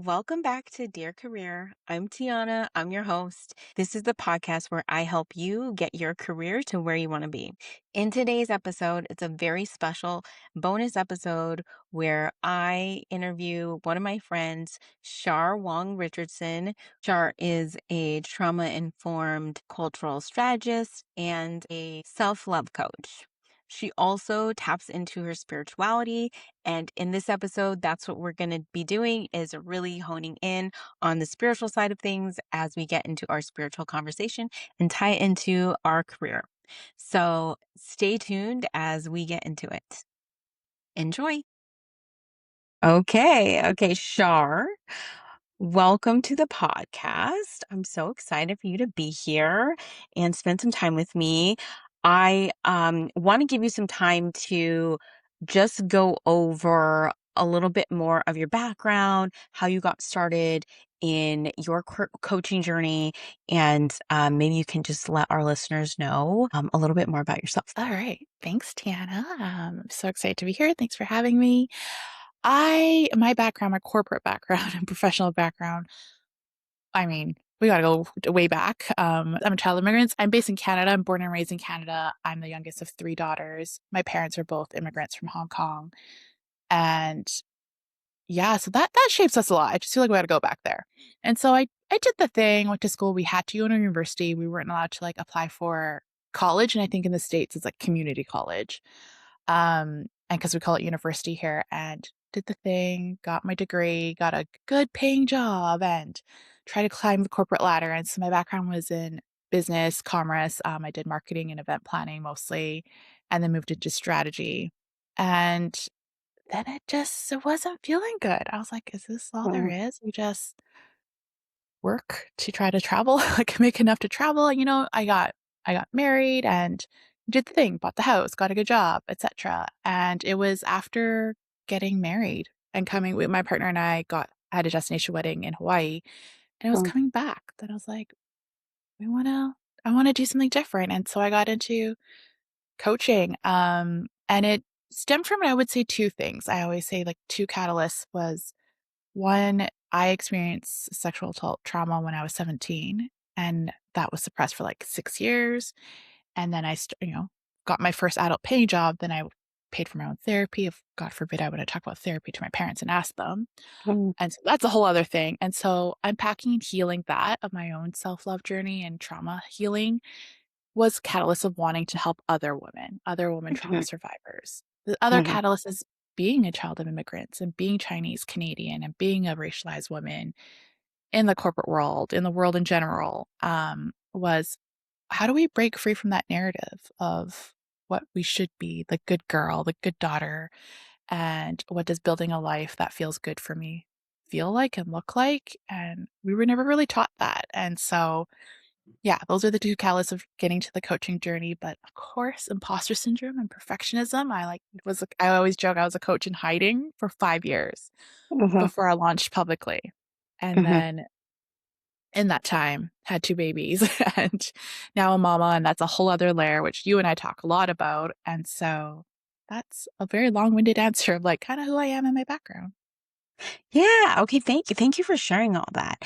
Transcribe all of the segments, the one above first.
Welcome back to Dear Career. I'm Tiana. I'm your host. This is the podcast where I help you get your career to where you want to be. In today's episode, it's a very special bonus episode where I interview one of my friends, Char Wong Richardson. Char is a trauma informed cultural strategist and a self love coach. She also taps into her spirituality, and in this episode, that's what we're going to be doing is really honing in on the spiritual side of things as we get into our spiritual conversation and tie it into our career. So stay tuned as we get into it. Enjoy. Okay, Shar. Welcome to the podcast. I'm so excited for you to be here and spend some time with me. I want to give you some time to just go over a little bit more of your background, how you got started in your coaching journey, and maybe you can just let our listeners know a little bit more about yourself. All right. Thanks, Tiana. I'm so excited to be here. Thanks for having me. My background, my corporate background and professional background, I mean, we got to go way back. I'm a child of immigrants. I'm based in Canada. I'm born and raised in Canada. I'm the youngest of three daughters. My parents are both immigrants from Hong Kong. And yeah, so that shapes us a lot. I just feel like we got to go back there. And so I did the thing, went to school. We had to go to university. We weren't allowed to apply for college. And I think in the States it's like community college. And because we call it university here, and did the thing, got my degree, got a good paying job, and tried to climb the corporate ladder. And so my background was in business, commerce. I did marketing and event planning mostly, and then moved into strategy. And then it wasn't feeling good. I was like, is this all there Mm, is? We just work to try to travel, like make enough to travel. I got married and did the thing, bought the house, got a good job, etc. And it was after getting married and coming with my partner and I had a destination wedding in Hawaii, and it was mm, coming back that I was like, we wanna I wanna do something different. And so I got into coaching. And it stemmed from, I would say, two things. I always say like two catalysts was one, I experienced sexual trauma when I was 17, and that was suppressed for like 6 years. And then got my first adult paying job. Then I paid for my own therapy. If God forbid, I would have talked about therapy to my parents and asked them. mm, And so that's a whole other thing. And so unpacking and healing that of my own self love journey and trauma healing was catalyst of wanting to help other women trauma mhm, survivors. The other mhm, catalyst is being a child of immigrants and being Chinese Canadian and being a racialized woman in the corporate world, in the world in general, was how do we break free from that narrative of what we should be, the good girl, the good daughter, and what does building a life that feels good for me feel like and look like? And we were never really taught that. And so yeah, those are the two catalysts of getting to the coaching journey, but of course, imposter syndrome and perfectionism. I always joke I was a coach in hiding for 5 years mhm, before I launched publicly. And mhm. then in that time, had 2 babies and now a mama, and that's a whole other layer, which you and I talk a lot about. And so that's a very long-winded answer of like kind of who I am and my background. Yeah. Okay. Thank you. Thank you for sharing all that.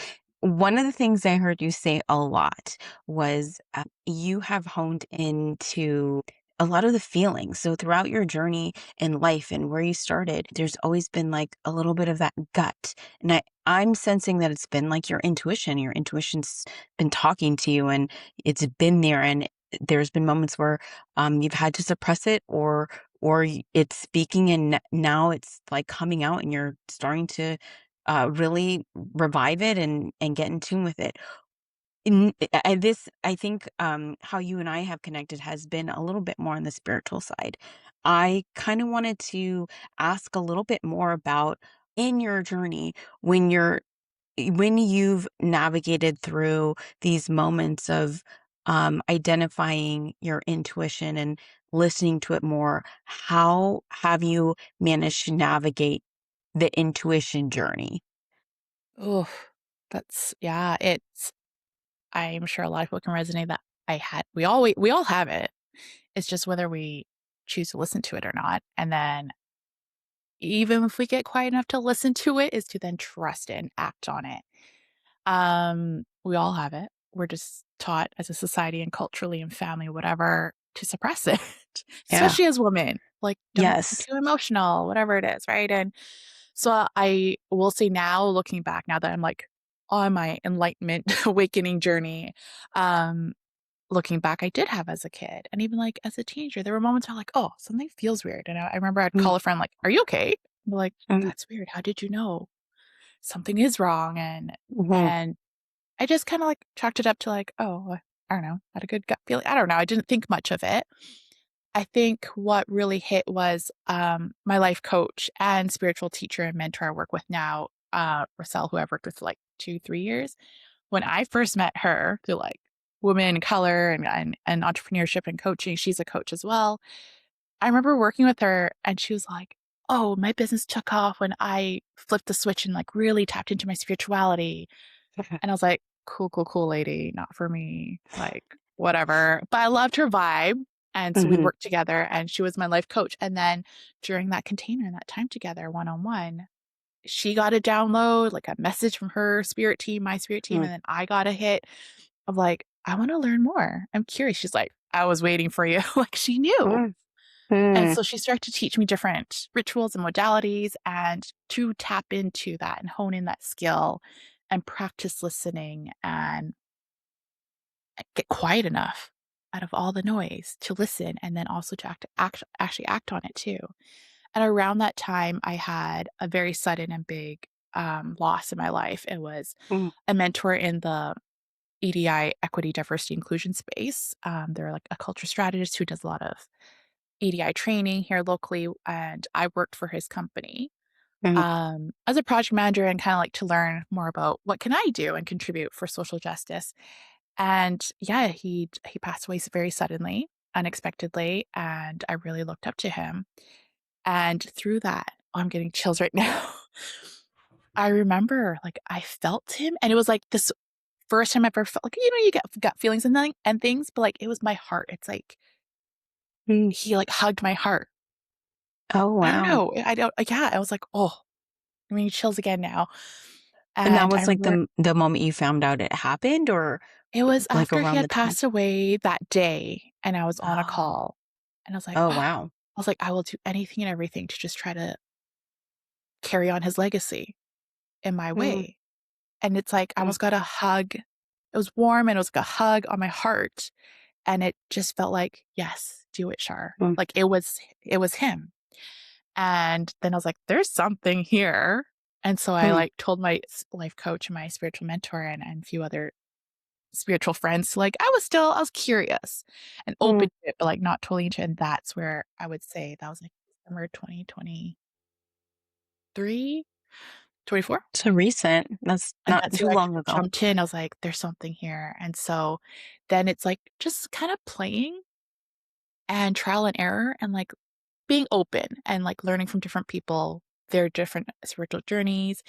One of the things I heard you say a lot was you have honed into a lot of the feelings. So throughout your journey in life and where you started, there's always been like a little bit of that gut. And I'm sensing that it's been like your intuition. Your intuition's been talking to you and it's been there. And there's been moments where you've had to suppress it or it's speaking and now it's like coming out and you're starting to really revive it and get in tune with it. I think how you and I have connected has been a little bit more on the spiritual side. I kind of wanted to ask a little bit more about in your journey when when you've navigated through these moments of identifying your intuition and listening to it more, how have you managed to navigate the intuition journey? Oh, I'm sure a lot of people can resonate that we all have it. It's just whether we choose to listen to it or not. And then even if we get quiet enough to listen to it, is to then trust it and act on it. We all have it. We're just taught as a society and culturally and family, whatever, to suppress it, Yeah. especially as women. Like, don't be Yes. too emotional, whatever it is, right? And so I will say now, looking back, now that I'm like on my enlightenment awakening journey, um, looking back, I did have as a kid and even like as a teenager, there were moments where I'm like, oh, something feels weird. And I remember I'd Mm, call a friend like, "Are you okay?" And they're like, mm, "That's weird. How did you know? Something is wrong." mhm, And I just kinda, like, chalked it up to, like, "Oh, I don't know, had a good gut feeling." I don't know, I didn't think much of it. I think what really hit was, my life coach and spiritual teacher and mentor I work with now, Rochelle, who I've worked with for, like, 2, 3 years. When I first met her through, like, women in color and entrepreneurship and coaching, she's a coach as well. I remember working with her, and she was like, "Oh, my business took off when I flipped the switch and, like, really tapped into my spirituality." And I was like, "Cool, cool, cool, lady, not for me, like, whatever." But I loved her vibe, and so we mhm, worked together, and she was my life coach, and then during that container and that time together one-on-one, she got a download, like, a message from her spirit team, my spirit team, mm, and then I got a hit of, like, "I wanna learn more. I'm curious." She's like, "I was waiting for you." Like, she knew. mm, And mm, so she started to teach me different rituals and modalities and to tap into that and hone in that skill and practice listening and get quiet enough out of all the noise to listen and then also to actually act on it too. And around that time, I had a very sudden and big loss in my life. It was mm, a mentor in the EDI, equity, diversity, inclusion space. They're like a culture strategist who does a lot of EDI training here locally, and I worked for his company, mm, as a project manager and kinda like to learn more about what can I do and contribute for social justice. And yeah, he passed away very suddenly, unexpectedly, and I really looked up to him. And through that, I'm getting chills right now. I remember, like, I felt him, and it was like this first time I ever felt like, you get gut feelings and things, but, like, it was my heart. It's like mm. he, like, hugged my heart. Oh, I don't wow. know. I don't yeah, I was like, "Oh." I'm getting chills again now. And that And I was, like, remember the moment you found out it happened or, it was like, after he around the had time? passed away that day, and I was on a Oh. call, and I was like, Oh, "Oh." wow. I was like, "I will do anything and everything to just try to carry on his legacy in my Mm, way." And it's like I mm, almost got a hug. It was warm, and it was like a hug on my heart, and it just felt like, "Yes, do it, Char." mm, Like, it was him. And then I was like, "There's something here." And so I, mm, like, told my life coach and my spiritual mentor and a few other spiritual friends to, like, I was curious and mm. open to it, but, like, not totally into it, and that's where I would say that was, like, December 2023, 24, So recent. That's and not that's too where I long kinda ago. jumped in. I was like, "There's something here," and so then it's, like, just kinda playing and trial and error and, like, being open and, like, learning from different people, their different spiritual journeys.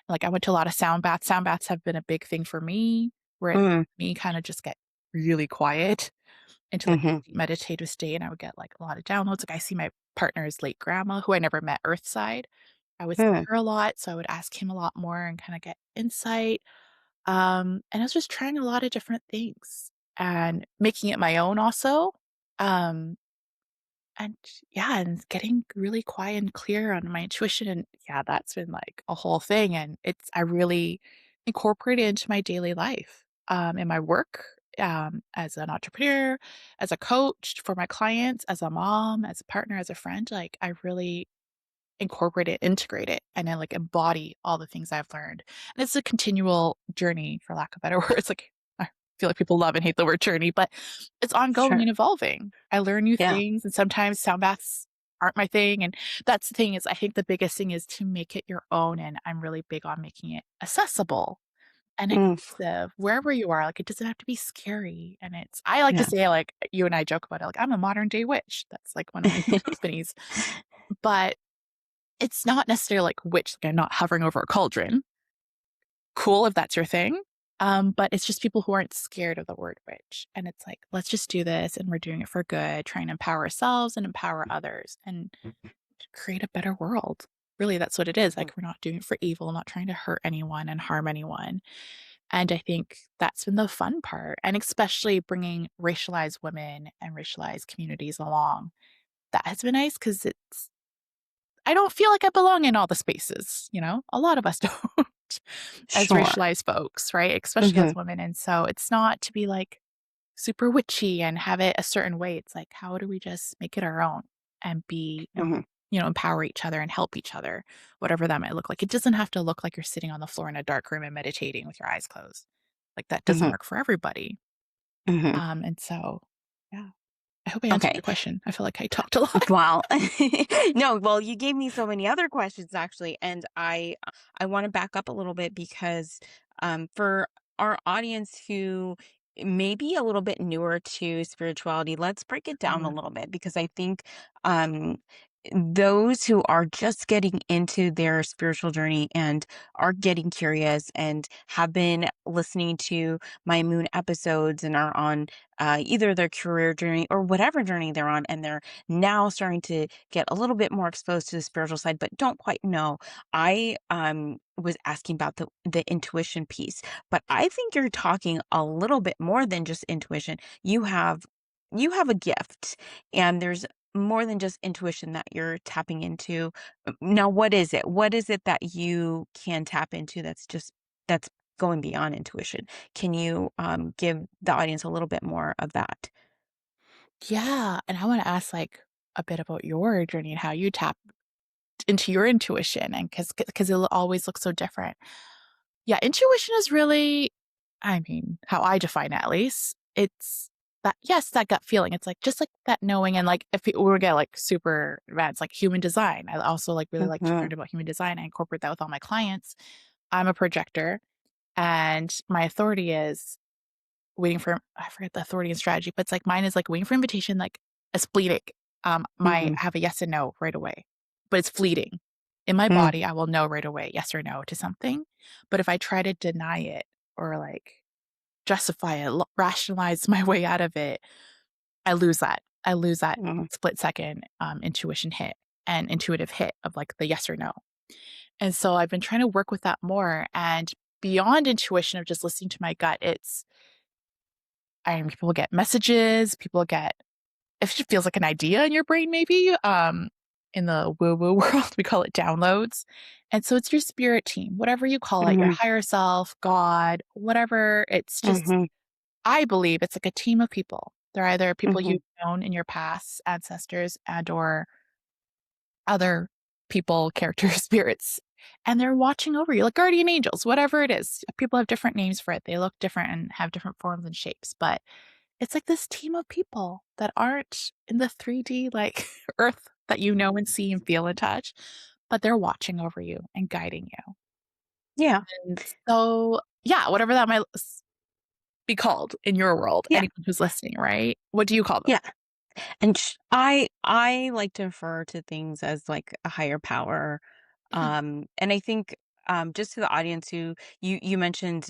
Like, I went to a lot of sound baths. Sound baths have been a big thing for me, where it Mm, me kinda just get really quiet into, like, mhm, deep meditative state, and I would get, like, a lot of downloads. Like, I see my partner's late grandma, who I never met earthside. I would see mm, her a lot, so I would ask him a lot more and kinda get insight. And I was just trying a lot of different things and making it my own also. Um, and yeah, and getting really quiet and clear on my intuition, and yeah, that's been, like, a whole thing, and I really incorporate it into my daily life, in my work, as an entrepreneur, as a coach for my clients, as a mom, as a partner, as a friend, like, I really incorporate it, integrate it, and then, like, embody all the things I've learned. And it's a continual journey, for lack of better words, like, I feel like people love and hate the word journey, but it's ongoing sure. and evolving. I learn new Yeah. things, and sometimes sound baths aren't my thing, and that's the thing is I think the biggest thing is to make it your own, and I'm really big on making it accessible and Mm, inclusive wherever you are. Like, it doesn't have to be scary, and it's I like to yeah. say, like, you and I joke about it, like, I'm a modern day witch. That's, like, one of my companies, but it's not necessarily like witch, like I'm not hovering over a cauldron. Cool if that's your thing. But it's just people who aren't scared of the word witch. And it's like, let's just do this and we're doing it for good, trying to empower ourselves and empower others and create a better world. really that's what it is. Mhm. Like, we're not doing it for evil, not trying to hurt anyone and harm anyone. And I think that's been the fun part, and especially bringing racialized women and racialized communities along. That has been nice because it's I don't feel like I belong in all the spaces, you know? A lot of us don't as Sure. racialized folks, right? Especially Mhm. as women, and so it's not to be, like, super witchy and have it a certain way. It's like, how do we just make it our own and be Mhm. empower each other and help each other, whatever that might look like. It doesn't have to look like you're sitting on the floor in a dark room and meditating with your eyes closed. Like, that doesn't Mhm. work for everybody. Mhm. And so, yeah, I hope I answered Okay. your question. I feel like I talked a lot. Well, no, well, you gave me so many other questions actually, and I want to back up a little bit because for our audience who may be a little bit newer to spirituality, let's break it down a Sure. little bit because I think um those who are just getting into their spiritual journey and are getting curious and have been listening to my moon episodes and are on either their career journey or whatever journey they're on, and they're now starting to get a little bit more exposed to the spiritual side, but don't quite know. I was asking about the intuition piece, but I think you're talking a little bit more than just intuition. You have a gift, and there's more than just intuition that you're tapping into. Now, what is it? What is it that you can tap into that's going beyond intuition? Can you give the audience a little bit more of that? Yeah, and I wanna ask, like, a bit about your journey and how you tap into your intuition, and because it'll always look so different. Yeah, intuition is really, I mean, how I define it at least, it's that, yes, that gut feeling. It's like just like that knowing, and like if we were to get like super advanced, like human design. I also like really like to Hmm. learn about human design. I incorporate that with all my clients. I'm a projector, and my authority is waiting for, I forget the authority and strategy, but it's like mine is like waiting for invitation, like it's fleeting. My Hmm. I have a yes and no right away, but it's fleeting. In my Hmm. body, I will know right away, yes or no to something. But if I try to deny it or like justify it, rationalize my way out of it, I lose that. I lose that Hmm. split second intuition hit and intuitive hit of like the yes or no. And so I've been trying to work with that more. And beyond intuition of just listening to my gut, it's, I mean, people get messages, people get, it just feels like an idea in your brain, maybe. In the woo woo world, we call it downloads. And so it's your spirit team, whatever you call it, your Hmm. higher self, God, whatever. It's just, Hmm. I believe it's like a team of people. They're either people Hmm. you've known in your past, ancestors, and or other people, characters, spirits, and they're watching over you, like guardian angels, whatever it is. People have different names for it. They look different and have different forms and shapes, but it's like this team of people that aren't in the 3D like earth that you know and see and feel and touch, but they're watching over you and guiding you. Yeah. And so, yeah, whatever that might be called in your world, Yeah. anyone who's listening, right? What do you call them? Yeah. And I like to refer to things as like a higher power. Mhm. And I think just to the audience who you mentioned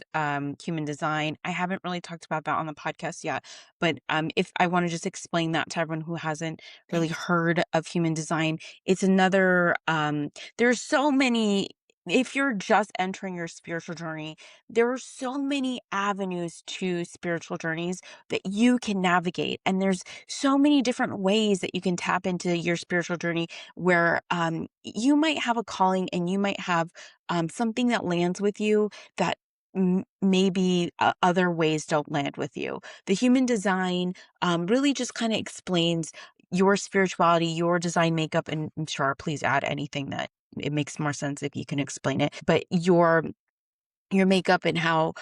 human design. I haven't really talked about that on the podcast yet, but if I want to just explain that to everyone who hasn't really Thanks. heard of human design, it's another there's so many. If you're just entering your spiritual journey, there are so many avenues to spiritual journeys that you can navigate. And there's so many different ways that you can tap into your spiritual journey where you might have a calling and you might have something that lands with you that maybe other ways don't land with you. The human design really just kind of explains your spirituality, your design makeup, and sure, please add anything that it makes more sense if you can explain it. But your makeup and how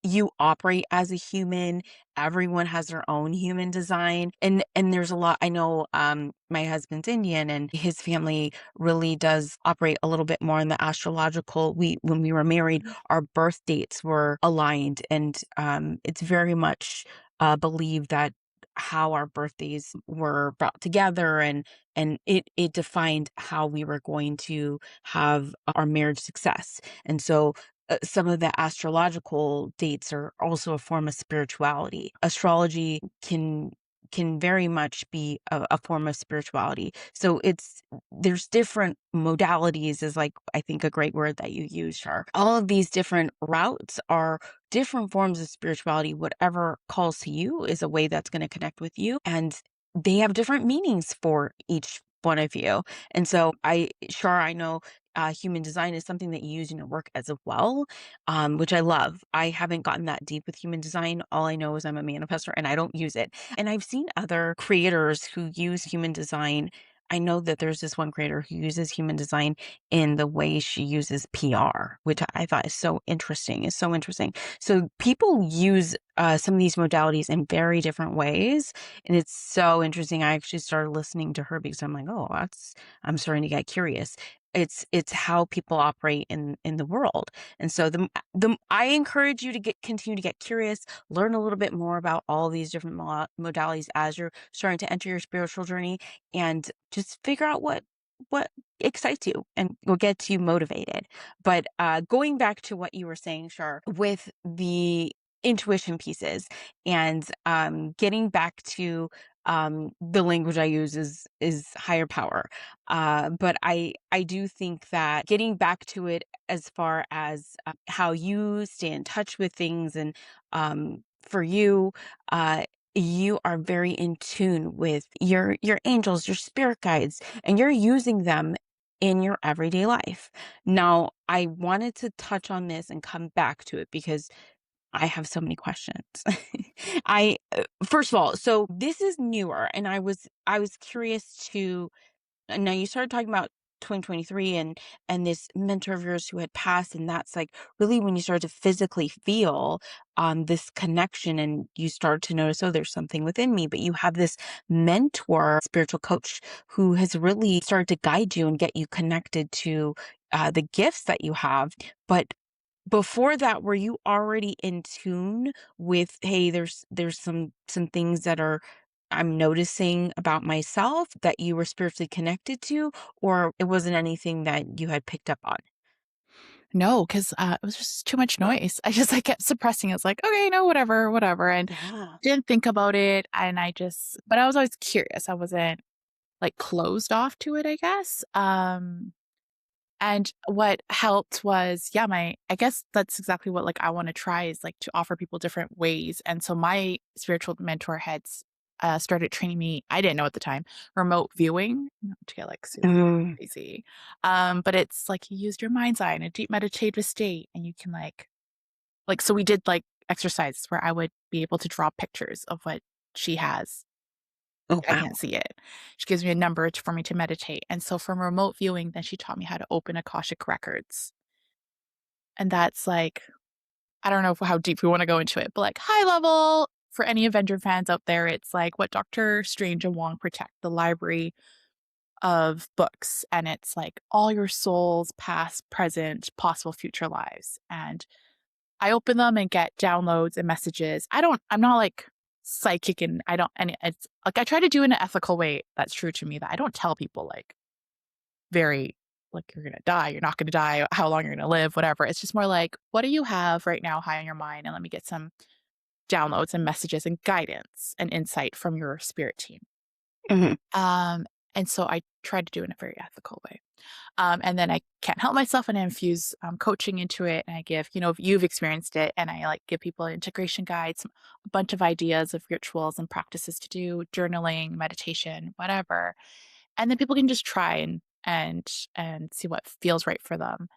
you operate as a human. Everyone has their own human design, and there's a lot. I know my husband's Indian, and his family really does operate a little bit more in the astrological. We When we were married, our birth dates were aligned, and it's very much believed that how our birthdays were brought together, and it defined how we were going to have our marriage success. And so some of the astrological dates are also a form of spirituality. Astrology can can very much be a form of spirituality. So there's different modalities is like, I think a great word that you use, Char. All of these different routes are different forms of spirituality. Whatever calls to you is a way that's going to connect with you. And they have different meanings for each one of you. And so Char, I know human design is something that you use in your work as well, which I love. I haven't gotten that deep with human design. All I know is I'm a manifestor and I don't use it. And I've seen other creators who use human design. I know that there's this one creator who uses human design in the way she uses PR, which I thought is so interesting. It's so interesting. So people use some of these modalities in very different ways, and it's so interesting. I actually started listening to her because I'm like, oh, I'm starting to get curious. It's how people operate in the world. And so the I encourage you to continue to get curious, learn a little bit more about all these different modalities as you're starting to enter your spiritual journey, and just figure out what excites you and will get you motivated. But going back to what you were saying, Shar, with the intuition pieces and getting back to the language I use is higher power. But I do think that getting back to it as far as how you stay in touch with things, and for you, you are very in tune with your angels, your spirit guides, and you're using them in your everyday life. Now, I wanted to touch on this and come back to it because I have so many questions. First of all, so this is newer, and I was curious to. And now you started talking about 2023 and this mentor of yours who had passed, and that's like really when you started to physically feel this connection, and you start to notice, oh, there's something within me. But you have this mentor, spiritual coach, who has really started to guide you and get you connected to the gifts that you have. But before that, were you already in tune with, hey, there's some things that are I'm noticing about myself that you were spiritually connected to, or it wasn't anything that you had picked up on? No, 'cause, it was just too much noise. I just, like, kept suppressing it. It's like, "Okay, no, whatever, whatever," and Yeah. didn't think about it, and but I was always curious. I wasn't, like, closed off to it, I guess, and what helped was, yeah, I guess that's exactly what, like, I wanna try is, like, to offer people different ways, and so my spiritual mentor started training me I didn't know at the time, remote viewing, not to get, like, super Mm. crazy, but it's like you used your mind's eye in a deep meditative state, and you can, so we did, like, exercises where I would be able to draw pictures of what she has. Oh, I wow. can't see it. She gives me a number for me to meditate, and so from remote viewing, then she taught me how to open Akashic records, and that's, like I don't know how deep we wanna go into it, but, like, high level, for any Avenger fans out there, it's like what Doctor Strange and Wong protect, the library of books, and it's, like, all your souls, past, present, possible future lives, and I open them and get downloads and messages. I'm not, like, psychic, and I don't and it's like, I try to do it in an ethical way that's true to me that I don't tell people, like, very like, "You're gonna die, you're not gonna die, how long you're gonna live," whatever. It's just more like, "What do you have right now high on your mind? And let me get some downloads and messages and guidance and insight from your spirit team." Mhm. Um, and so I try to do it in a very ethical way. And then I can't help myself and I infuse coaching into it. And I give, if you've experienced it, and I like give people integration guides, a bunch of ideas of rituals and practices to do, journaling, meditation, whatever. And then people can just try and see what feels right for them.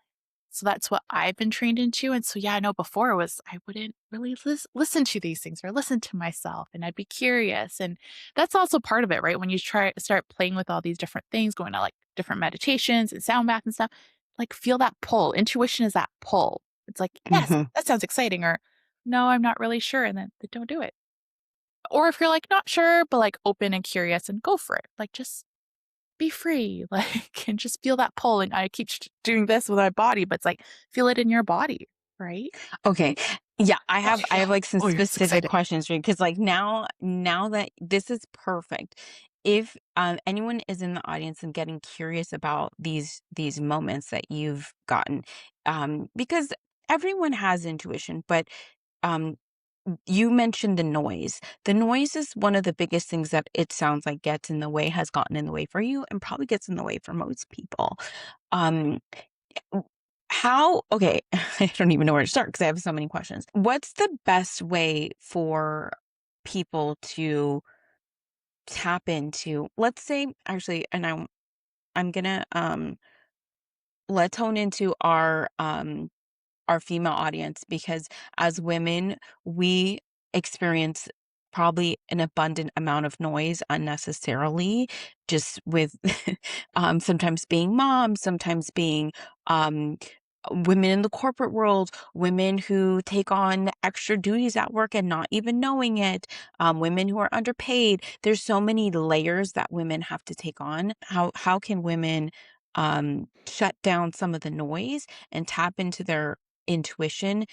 So that's what I've been trained into, and so, yeah, I know before it was I wouldn't really listen to these things or listen to myself, and I'd be curious, and that's also part of it, right? When you start playing with all these different things, going to, like, different meditations and sound bath and stuff, like, feel that pull. Intuition is that pull. It's like, "Yes, Mhm. that sounds exciting," or, "No, I'm not really sure," and then don't do it. Or if you're, like, not sure, but, like, open and curious, and go for it. Like, just be free, like, and just feel that pull, and I keep doing this with my body, but it's like, feel it in your body, right? Okay. Yeah, I have Okay, I yeah. have, like, some Oh, you're so specific excited. questions for you because, like, now that this is perfect. If, anyone is in the audience and getting curious about these moments that you've gotten, because everyone has intuition, but, um you mentioned the noise. The noise is one of the biggest things that it sounds like gets in the way, has gotten in the way for you, and probably gets in the way for most people. Um, w- how, okay, I don't even know where to start because I have so many questions. What's the best way for people to tap into, let's say, actually, and I'm gonna let's hone into our female audience because as women, we experience probably an abundant amount of noise unnecessarily, just with sometimes being moms, sometimes being um, women in the corporate world, women who take on extra duties at work and not even knowing it, women who are underpaid. There's so many layers that women have to take on. How can women shut down some of the noise and tap into their intuition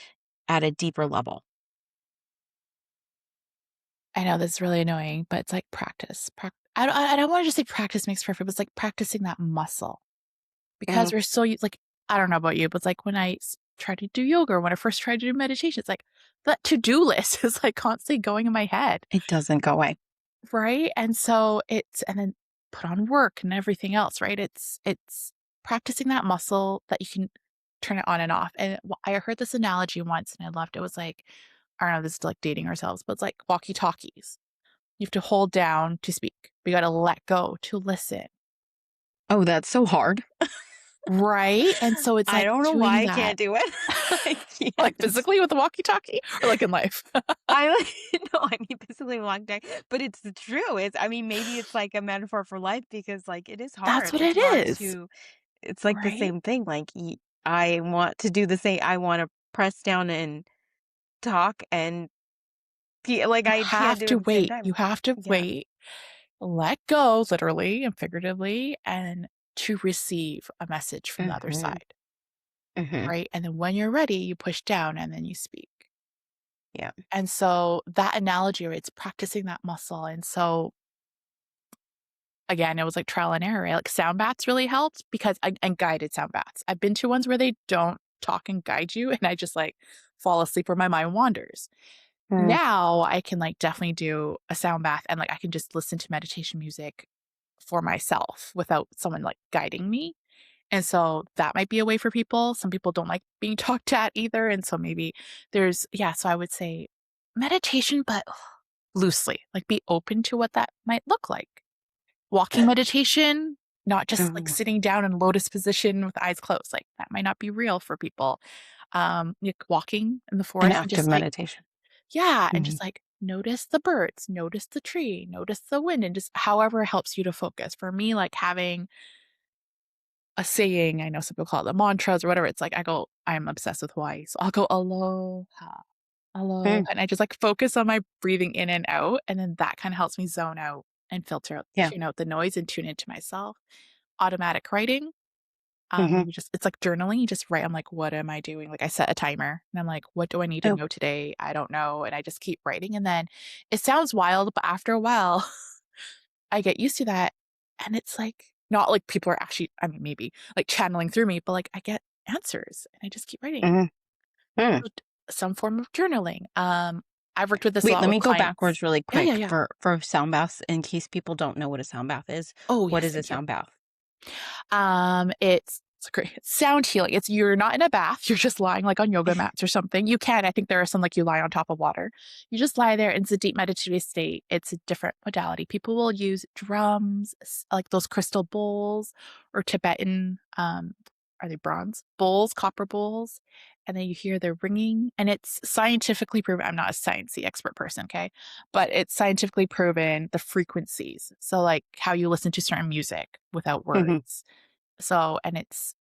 at a deeper level? I know this is really annoying, but it's like practice. I don't wanna just say practice makes perfect, but it's like practicing that muscle because Mhm. we're so used like, I don't know about you, but it's like when I tried to do yoga or when I first tried to do meditation, it's like that to-do list is like constantly going in my head, It doesn't go away. right? And so it's and then put on work and everything else, right? It's practicing that muscle that you can turn it on and off. And I heard this analogy once and I loved it. It was like, I don't know, this is like dating ourselves, but it's like walkie-talkies. You have to hold down to speak. But you gotta let go to listen, Oh, that's so hard. right? And so it's I like don't know why doing I that, can't do it. I like, can't. physically with the walkie-talkie or, like, in life? I like no, I mean basically a long day, but it's the true. It's I mean maybe it's like a metaphor for life because like it is That's hard. what It's it hard is, to it's like the right? same thing. Like I want to do the same. I want to press down and talk and like You I can't have do it to at the same wait. time. You have to Yeah. wait, let go, literally and figuratively, and to receive a message from the other Mhm. side, Mhm. right? And then when you're ready, you push down and then you speak. Yeah. And so that analogy, right, it's practicing that muscle, and so again, it was like trial and error, right? Like sound baths really helped because and guided sound baths. I've been to ones where they don't talk and guide you, and I just like fall asleep or my mind wanders. Mm. Now I can like definitely do a sound bath and like I can just listen to meditation music for myself without someone like guiding me. And so that might be a way for people. Some people don't like being talked at either. And so maybe yeah, so I would say meditation, but loosely, like be open to what that might look like. Walking meditation, not just like Mhm. sitting down in lotus position with eyes closed, like, that might not be real for people. Like, walking in the An forest and active just, like meditation. yeah, and Mhm. just, like, notice the birds, notice the tree, notice the wind, and just however helps you to focus. For me, like, having a saying, I know some people call it the mantras or whatever, it's like I'm obsessed with Hawaii, so I'll go, "Aloha, aloha," Mm. and I just, like, focus on my breathing in and out, and then that kinda helps me zone out and Yeah. tune out the noise and tune into myself. Automatic writing, Mhm. you just it's like journaling, you just write, I'm like, "What am I doing?" Like, I set a timer, and I'm like, "What do I need to Oh. know today? I don't know," and I just keep writing, and then it sounds wild, but after a while, I get used to that, and it's, like, not like people are actually I mean, maybe, like, channeling through me, but, like, I get answers, and I just keep writing. Mhm. Mm. So some form of journaling. I've worked with this a Wait, lot let with me go clients. backwards really Yeah, yeah, quick yeah. for sound baths in case people don't know what a sound bath is. Oh, What yes, is a thank you. sound bath? It's great. It's sound healing. It's you're not in a bath. You're just lying like on yoga mats or something. You can. I think there are some like you lie on top of water. You just lie there. And it's a deep meditative state. It's a different modality. People will use drums, like those crystal bowls, or Tibetan. Are they bronze bowls, copper bowls? And then you hear the ringing, and it's scientifically proven. I'm not a sciencey expert person, okay, but it's scientifically proven the frequencies. So, like how you listen to certain music without Mhm. words. So and it's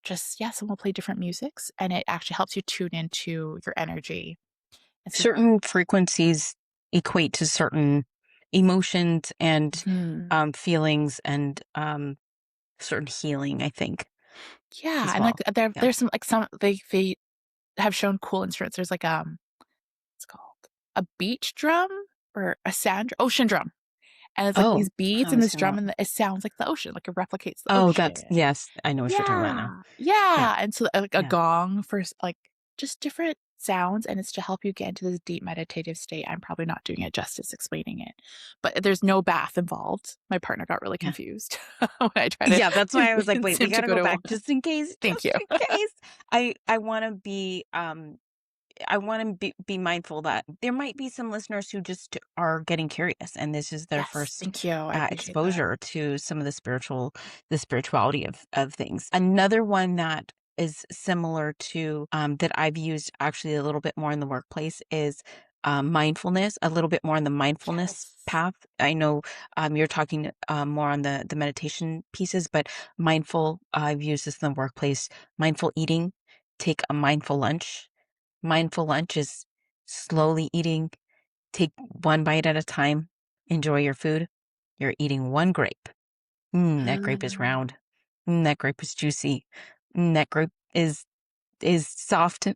just yeah, someone will play different musics, and it actually helps you tune into your energy. And so Certain frequencies equate to certain emotions and mhm. feelings and certain healing, I think, Yeah, as and, like, well. Yeah. there's some like, some they have shown cool instruments. There's, like, what's it called? A beach drum or a ocean drum, and it's, like, Oh, these beads how in does this that drum, work? and it sounds like the ocean, like, it replicates the Oh, that's ocean. yes, I know what you're talking about now. Yeah, Yeah. yeah, and so, like, a Yeah. gong for like, just different sounds, and it's to help you get into this deep meditative state. I'm probably not doing it justice explaining it, but there's no bath involved. My partner got really Yeah. confused when I tried to Yeah, that's why I was like, convince "Wait, we him to gotta go go to back one. Thank just you. in case." I wanna be, I wanna be mindful that there might be some listeners who just are getting curious, and this is their Yes, first, thank you. I appreciate that. exposure to some of the spirituality of things. Another one that is similar to, that I've used actually a little bit more in the workplace is, mindfulness, a little bit more on the mindfulness Yes. path. I know, you're talking, more on the meditation pieces, but I've used this in the workplace. Mindful eating, take a mindful lunch. Mindful lunch is slowly eating, take one bite at a time, enjoy your food. You're eating one grape. That grape is Ah, round. That grape is juicy. That grape is soft.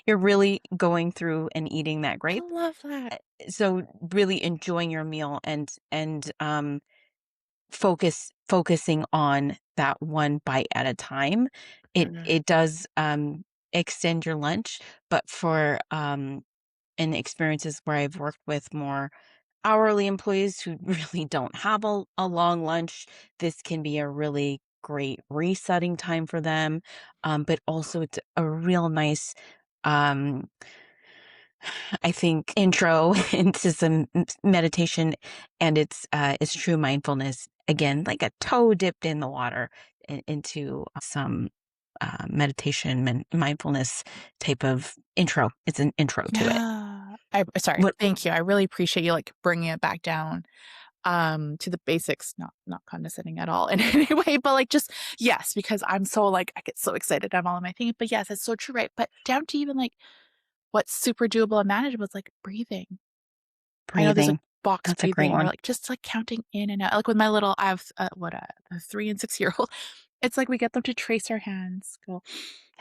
You're really going through and eating that I grape. love that. So really enjoying your meal and focusing on that one bite at a time. Mhm. It does extend your lunch, but for in experiences where I've worked with more hourly employees who really don't have a long lunch, this can be a really great resetting time for them. But also, it's a real nice, um, I think, intro into some meditation, and it's true mindfulness. Again, like a toe dipped in the water into some meditation, mindfulness type of intro. It's an intro to it. Yeah. I sorry, What thank you. I really appreciate you, like, bringing it back down, to the basics, not condescending at all in any way, but, like, just yes, because I'm so, like, I get so excited, I'm all in my thing, but yes, it's so true, right? But down to even, like, what's super doable and manageable is, like, breathing. I know there's, like, breathing? box That's a great breathing or, one. like, just, like, counting in and out. Like, with my little I have, a 3 and 6-year-old, it's like we get them to trace our hands, go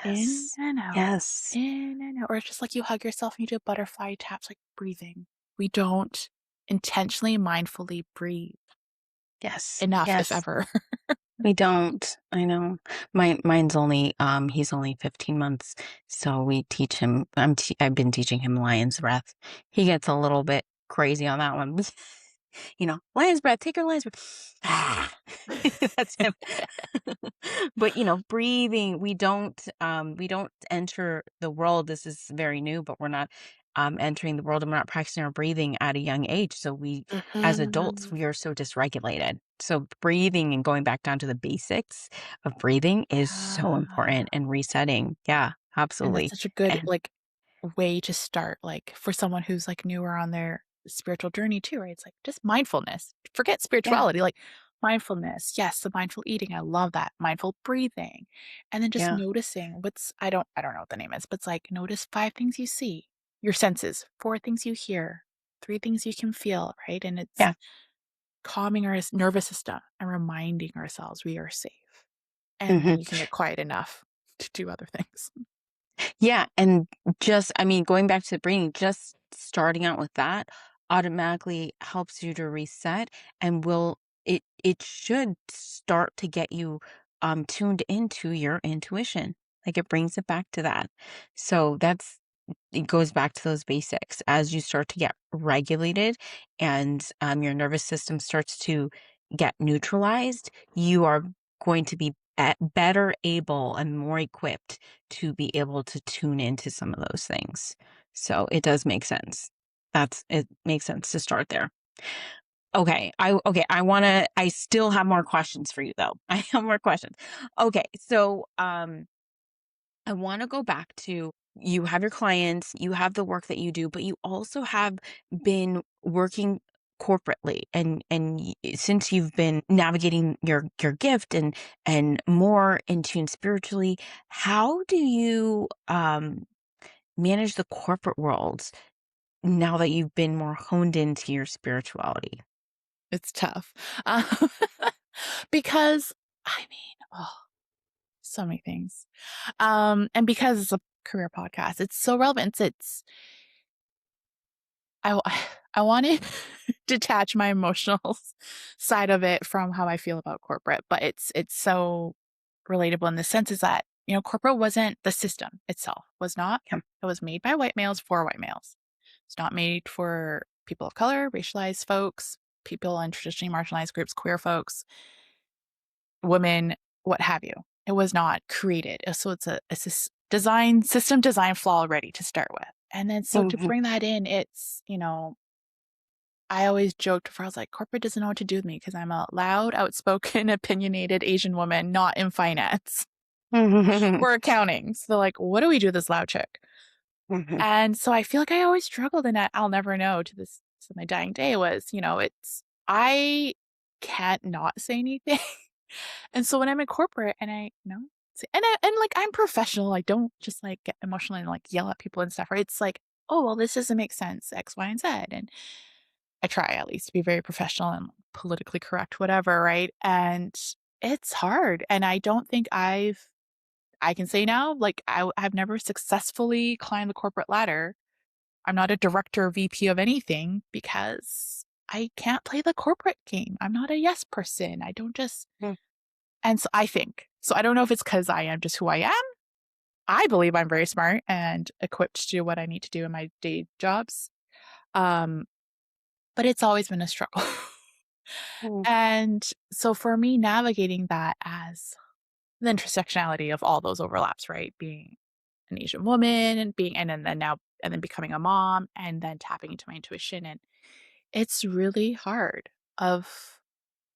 in Yes. and out, Yes. in and out, or it's just like you hug yourself and you do butterfly taps, like, breathing. We don't intentionally, mindfully breathe Yes. enough, if Yes. ever. We don't. I know. Mine's only he's only 15 months, so we teach him I've been teaching him lion's breath. He gets a little bit crazy on that one. Lion's breath, take your lion's breath. Ah. That's him. But breathing, we don't enter the world. This is very new, but we're not entering the world and we're not practicing our breathing at a young age. So we as adults, Mhm. we are so dysregulated. So breathing and going back down to the basics of breathing is so Yeah. important and resetting. Yeah, And that's absolutely. such a good, And like, way to start, like, for someone who's, like, newer on their spiritual journey too, right? It's like just mindfulness. Forget yeah, spirituality, like mindfulness. Yes, the mindful eating, I love that. Mindful breathing. And then just yeah, noticing what's I don't know what the name is, but it's like notice 5 things you see, your senses, 4 things you hear, 3 things you can feel, right? And it's yeah. calming our nervous system and reminding ourselves we are safe. And then Mhm. you can get quiet enough to do other things. Yeah, and I mean, going back to the breathing, just starting out with that automatically helps you to reset and it should start to get you tuned into your intuition. Like it brings it back to that. So it goes back to those basics. As you start to get regulated and your nervous system starts to get neutralized, you are going to be better able and more equipped to be able to tune into some of those things. So it does make sense. It makes sense to start there. I still have more questions for you though. I have more questions. Okay, so I want to go back to you have your clients, you have the work that you do, but you also have been working corporately since you've been navigating your gift and more in tune spiritually, how do you manage the corporate world now that you've been more honed into your spirituality? It's tough. Um, because, I mean, oh, so many things. And because it's a career podcast, it's so relevant. I w I wanna detach my emotional side of it from how I feel about corporate, but it's so relatable in the sense is that corporate wasn't the system itself, was not. Yeah. It was made by white males for white males. It's not made for people of color, racialized folks, people in traditionally marginalized groups, queer folks, women, what have you. It was not created. So it's a system design flaw already to start with. And then so to Mhm. bring that in, it's, I always joked before I was like, corporate doesn't know what to do with me because I'm a loud, outspoken, opinionated Asian woman, not in finance Mhm. or accounting. So like, what do we do with this loud chick? Mhm. And so I feel like I always struggled and I'll never know to my dying day was, I can't not say anything. And so when I'm in corporate and like I'm professional, I don't just like get emotional and like yell at people and stuff, right? It's like, oh, well, this doesn't make sense, X, Y, and Z. And I try at least to be very professional and politically correct, whatever, right? And it's hard. And I don't think I can say now, like I've never successfully climbed the corporate ladder. I'm not a director or VP of anything because I can't play the corporate game. I'm not a yes person. I don't just Mm. and so I think. So I don't know if it's because I am just who I am. I believe I'm very smart and equipped to do what I need to do in my day jobs. Um, but it's always been a struggle. Mm. And so for me, navigating that as the intersectionality of all those overlaps, right? Being an Asian woman and then becoming a mom and then tapping into my intuition. And it's really hard of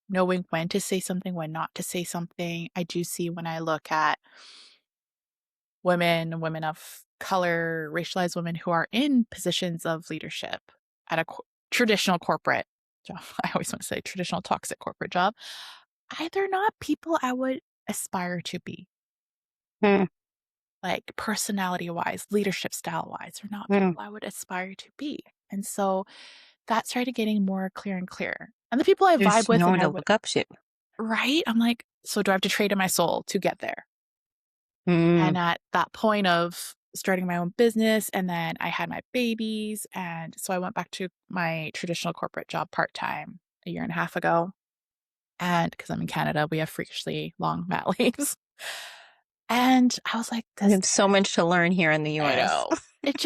knowing when to say something, when not to say something. I do see when I look at women of color, racialized women who are in positions of leadership at a traditional corporate job. I always want to say traditional toxic corporate job. They're not people I would aspire to be, Mm. like personality wise, leadership style wise, they're not Mm. people I would aspire to be. And so that started getting more clear and clear. And the people I vibe There's with no and one I to would, look up to. right? I'm like, so do I have to trade in my soul to get there? And Mm. at that point of starting my own business, and then I had my babies. And so I went back to my traditional corporate job part time a year and a half ago. And because I'm in Canada, we have freakishly long mat leaves. And I was like, We this, have so much to learn here in the I US. know it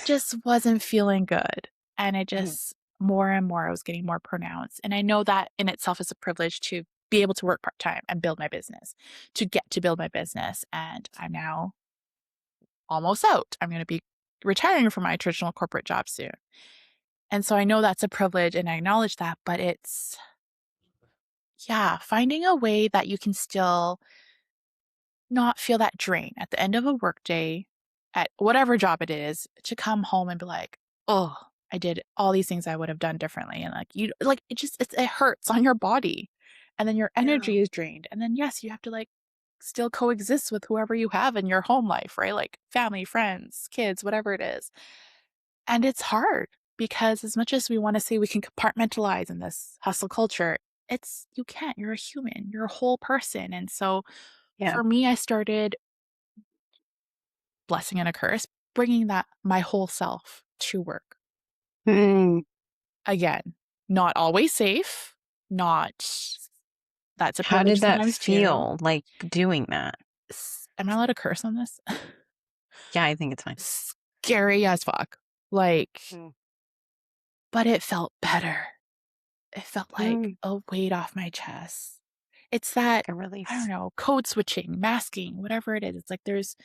just wasn't feeling good. And it Mhm. just more and more, I was getting more pronounced. And I know that in itself is a privilege to be able to work part time and build my business, to get to build my business. And I'm now almost out. I'm going to be retiring from my traditional corporate job soon. And so I know that's a privilege and I acknowledge that, but it's, yeah, finding a way that you can still not feel that drain at the end of a workday at whatever job it is to come home and be like, oh, I did all these things I would have done differently. And like, it hurts on your body. And then your Yeah. energy is drained. And then, yes, you have to like still coexist with whoever you have in your home life, right? Like family, friends, kids, whatever it is. And it's hard because as much as we want to say we can compartmentalize in this hustle culture, you can't. You're a human, you're a whole person. And so Yeah. for me, I started blessing and a curse, bringing that my whole self to work. Mm. Again, not always safe, not that's a How privilege did that sometimes too. feel, like, doing that? Am I allowed to curse on this? Yeah, I think it's fine. Scary as fuck. Like, Mm. but it felt better. It felt like Mm. a weight off my chest. It's that, Like a I don't release. know, code switching, masking, whatever it is. It's like there's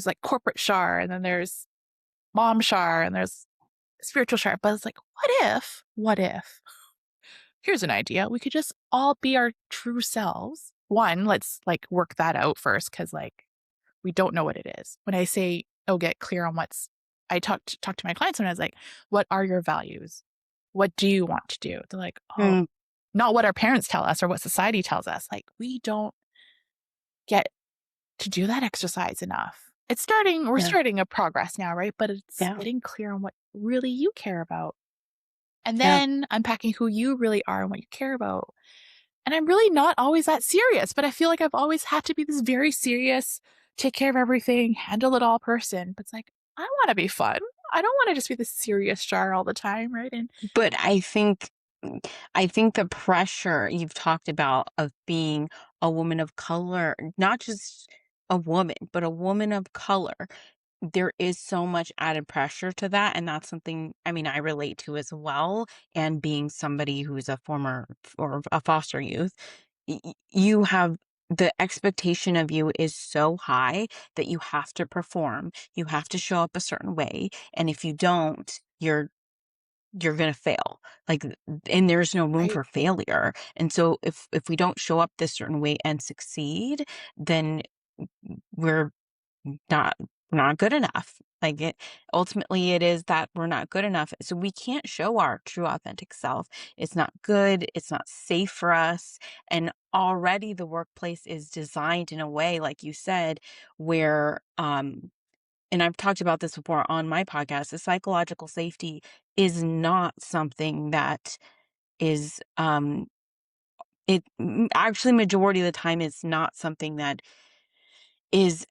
like corporate Char and then there's mom Char and there's spiritual Char. But it's like, what if? Here's an idea. We could just all be our true selves. One, let's like work that out first because like we don't know what it is. When I say, oh, get clear on I talk to my clients and I was like, what are your values? What do you want to do? They're like, oh, Mm. not what our parents tell us or what society tells us. Like we don't get to do that exercise enough. We're Yeah. starting a progress now, right? But it's Yeah. getting clear on what really you care about. And Yeah. then unpacking who you really are and what you care about. And I'm really not always that serious, but I feel like I've always had to be this very serious, take care of everything, handle it all person. But it's like, I want to be fun. I don't want to just be this serious jar all the time, right? And But I think the pressure you've talked about of being a woman of color, not just a woman, but a woman of color, there is so much added pressure to that, and that's something, I mean, I relate to as well, and being somebody who's a former or a foster youth, you have the expectation of you is so high that you have to perform, you have to show up a certain way, and if you don't, you're gonna fail, like, and there's no room Right. for failure, and so if we don't show up this certain way and succeed, then we're not not good enough. Like, it ultimately, it is that we're not good enough, so we can't show our true authentic self. It's not good, it's not safe for us, and already the workplace is designed in a way, like you said, where, and I've talked about this before on my podcast, the psychological safety is not something that is, actually, majority of the time, it's not something that is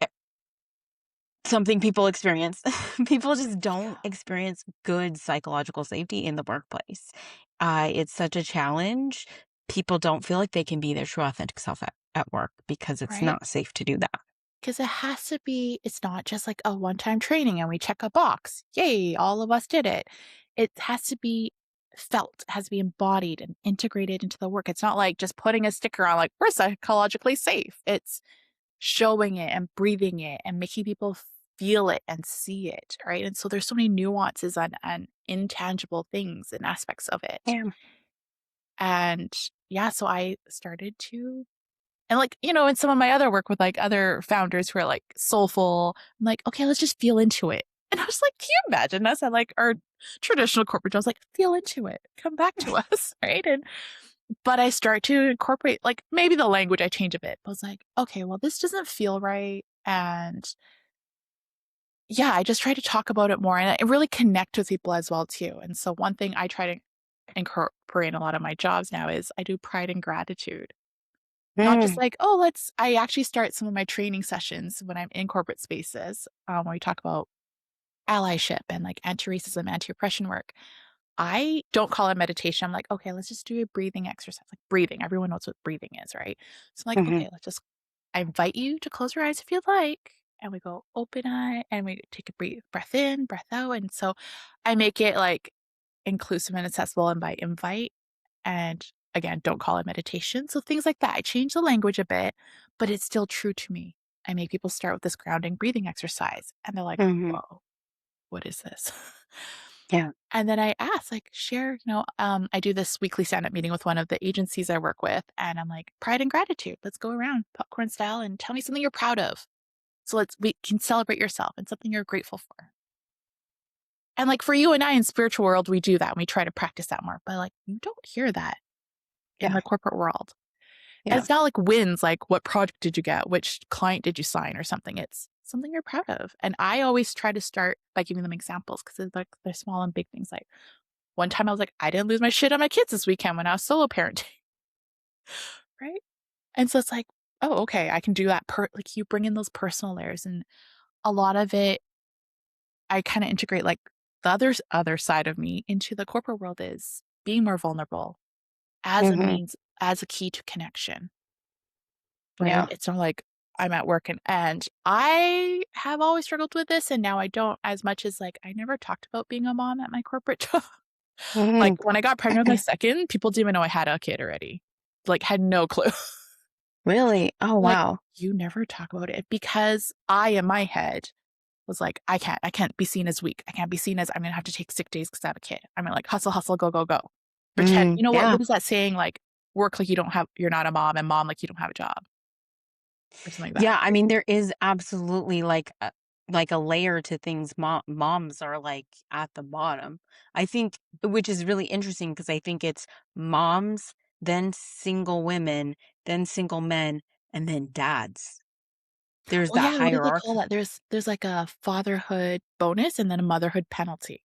something people experience. People just don't Yeah. experience good psychological safety in the workplace. It's such a challenge. People don't feel like they can be their true authentic self at work because it's Right. not safe to do that. Because it has to be, it's not just like a one-time training and we check a box. Yay, all of us did it. It has to be felt, it has to be embodied and integrated into the work. It's not like just putting a sticker on like we're psychologically safe. It's showing it and breathing it and making people feel it and see it, right? And so there's so many nuances and intangible things and aspects of it. Yeah. And yeah, so I started to, and like, in some of my other work with like other founders who are like soulful, I'm like, okay, let's just feel into it. And I was like, can you imagine us at like our traditional corporate jobs, like feel into it, come back to us, right? And but I start to incorporate like maybe the language I change a bit. But I was like, okay, well, this doesn't feel right. And yeah, I just try to talk about it more and I really connect with people as well too. And so one thing I try to incorporate in a lot of my jobs now is I do pride and gratitude. Not just Mm, like, "Oh, let's," I actually start some of my training sessions when I'm in corporate spaces, when we talk about allyship and, like, anti-racism, anti-oppression work. I don't call it meditation. I'm like, "Okay, let's just do a breathing exercise." Like, breathing, everyone knows what breathing is, right? So I'm like, mhm, "Okay, let's just," I invite you to close your eyes if you'd like, and we go open eye, and we take a breath in, breath out, and so I make it, like, inclusive and accessible and by invite, and again, don't call it meditation. So things like that. I change the language a bit, but it's still true to me. I make people start with this grounding breathing exercise and they're like, mhm. whoa, what is this? Yeah, And then I ask, like, share, I do this weekly stand up meeting with one of the agencies I work with. And I'm like, pride and gratitude. Let's go around popcorn style and tell me something you're proud of. So we can celebrate yourself and something you're grateful for. And like for you and I in spiritual world, we do that. And we try to practice that more. But like, you don't hear that in yeah, the corporate world. And yeah. it's not like wins, like what project did you get? Which client did you sign or something? It's something you're proud of. And I always try to start by giving them examples because it's like they're small and big things. Like one time I was like, I didn't lose my shit on my kids this weekend when I was solo parenting. Right. And so it's like, oh, okay, I can do that. Like you bring in those personal layers. And a lot of it, I kind of integrate like the other side of me into the corporate world is being more vulnerable as a Mhm, means, as a key to connection. Right? yeah, It's not like I'm at work and I have always struggled with this, and now I don't as much as, like, I never talked about being a mom at my corporate job. Like, mhm. when I got pregnant with my second, people didn't even know I had a kid already. Like, had no clue. Really? Oh, Like, wow. "You never talk about it," because I, in my head, was like, I can't be seen as weak. I can't be seen as I'm gonna have to take sick days because I have a kid. I'm gonna, like, hustle, hustle, go, go, go. Pretend, Mm, what yeah. is that saying? Like, work like you're not a mom, and mom like you don't have a job, or something like that. Yeah, I mean, there is absolutely like a layer to things moms are like at the bottom. I think, which is really interesting because I think it's moms, then single women, then single men, and then dads. There's Oh, that yeah, what do they call hierarchy. that? There's like a fatherhood bonus and then a motherhood penalty.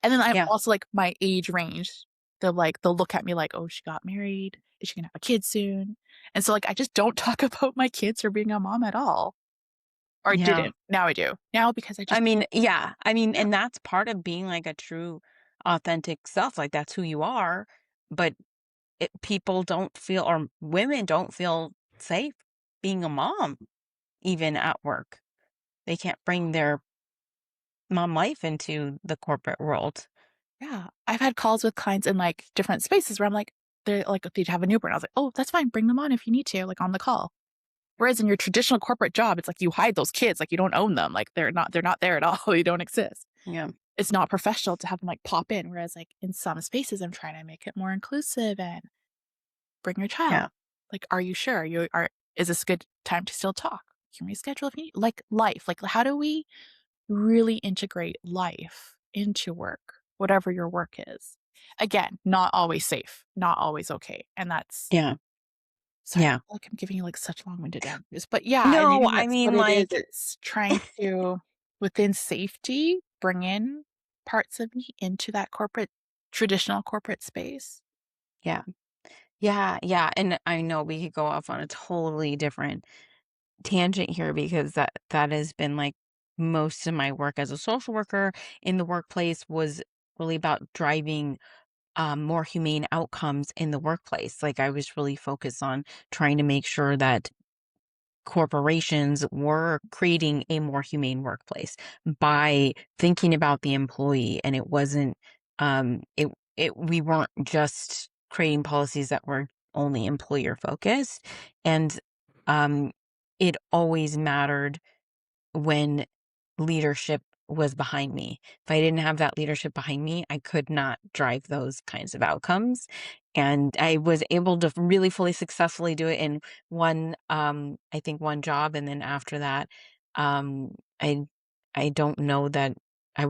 And then I Yeah. also like my age range. They'll look at me like, "Oh, she got married. Is she gonna have a kid soon?" And so, like, I just don't talk about my kids or being a mom at all. Or I Yeah. didn't. Now I do. Now because I I just mean, yeah. I mean, yeah. and that's part of being like a true authentic self. Like that's who you are, but people don't feel or women don't feel safe being a mom. even at work. They can't bring their mom life into the corporate world. Yeah. I've had calls with clients in, like, different spaces where I'm like, they're like, they'd have a newborn. I was like, "Oh, that's fine. Bring them on if you need to, like, on the call." Whereas in your traditional corporate job, it's like you hide those kids, like, you don't own them, like, they're not there at all, they don't exist. Yeah. It's not professional to have them, like, pop in, whereas, like, in some spaces, I'm trying to make it more inclusive and bring your child. Yeah. Like, "Are you sure? You are is this a good time to still talk? Can we schedule if you need" like, life, like, how do we really integrate life into work, whatever your work is? Again, not always safe, not always okay, and that's Yeah. sorry, I Yeah. feel like I'm giving you, like, such long-winded answers, but yeah, I No, think I that's what mean, it is. like, It's trying to, within safety, bring in parts of me into that traditional corporate space. yeah. Yeah. Yeah. And I know we could go off on a totally different tangent here because that has been like most of my work as a social worker in the workplace was really about driving more humane outcomes in the workplace. Like I was really focused on trying to make sure that corporations were creating a more humane workplace by thinking about the employee, and it wasn't it we weren't just creating policies that were only employer focused. And um it always mattered when leadership was behind me. If I didn't have that leadership behind me, I could not drive those kinds of outcomes. And I was able to really fully successfully do it in I think one job. And then after that, um, I, I don't know that I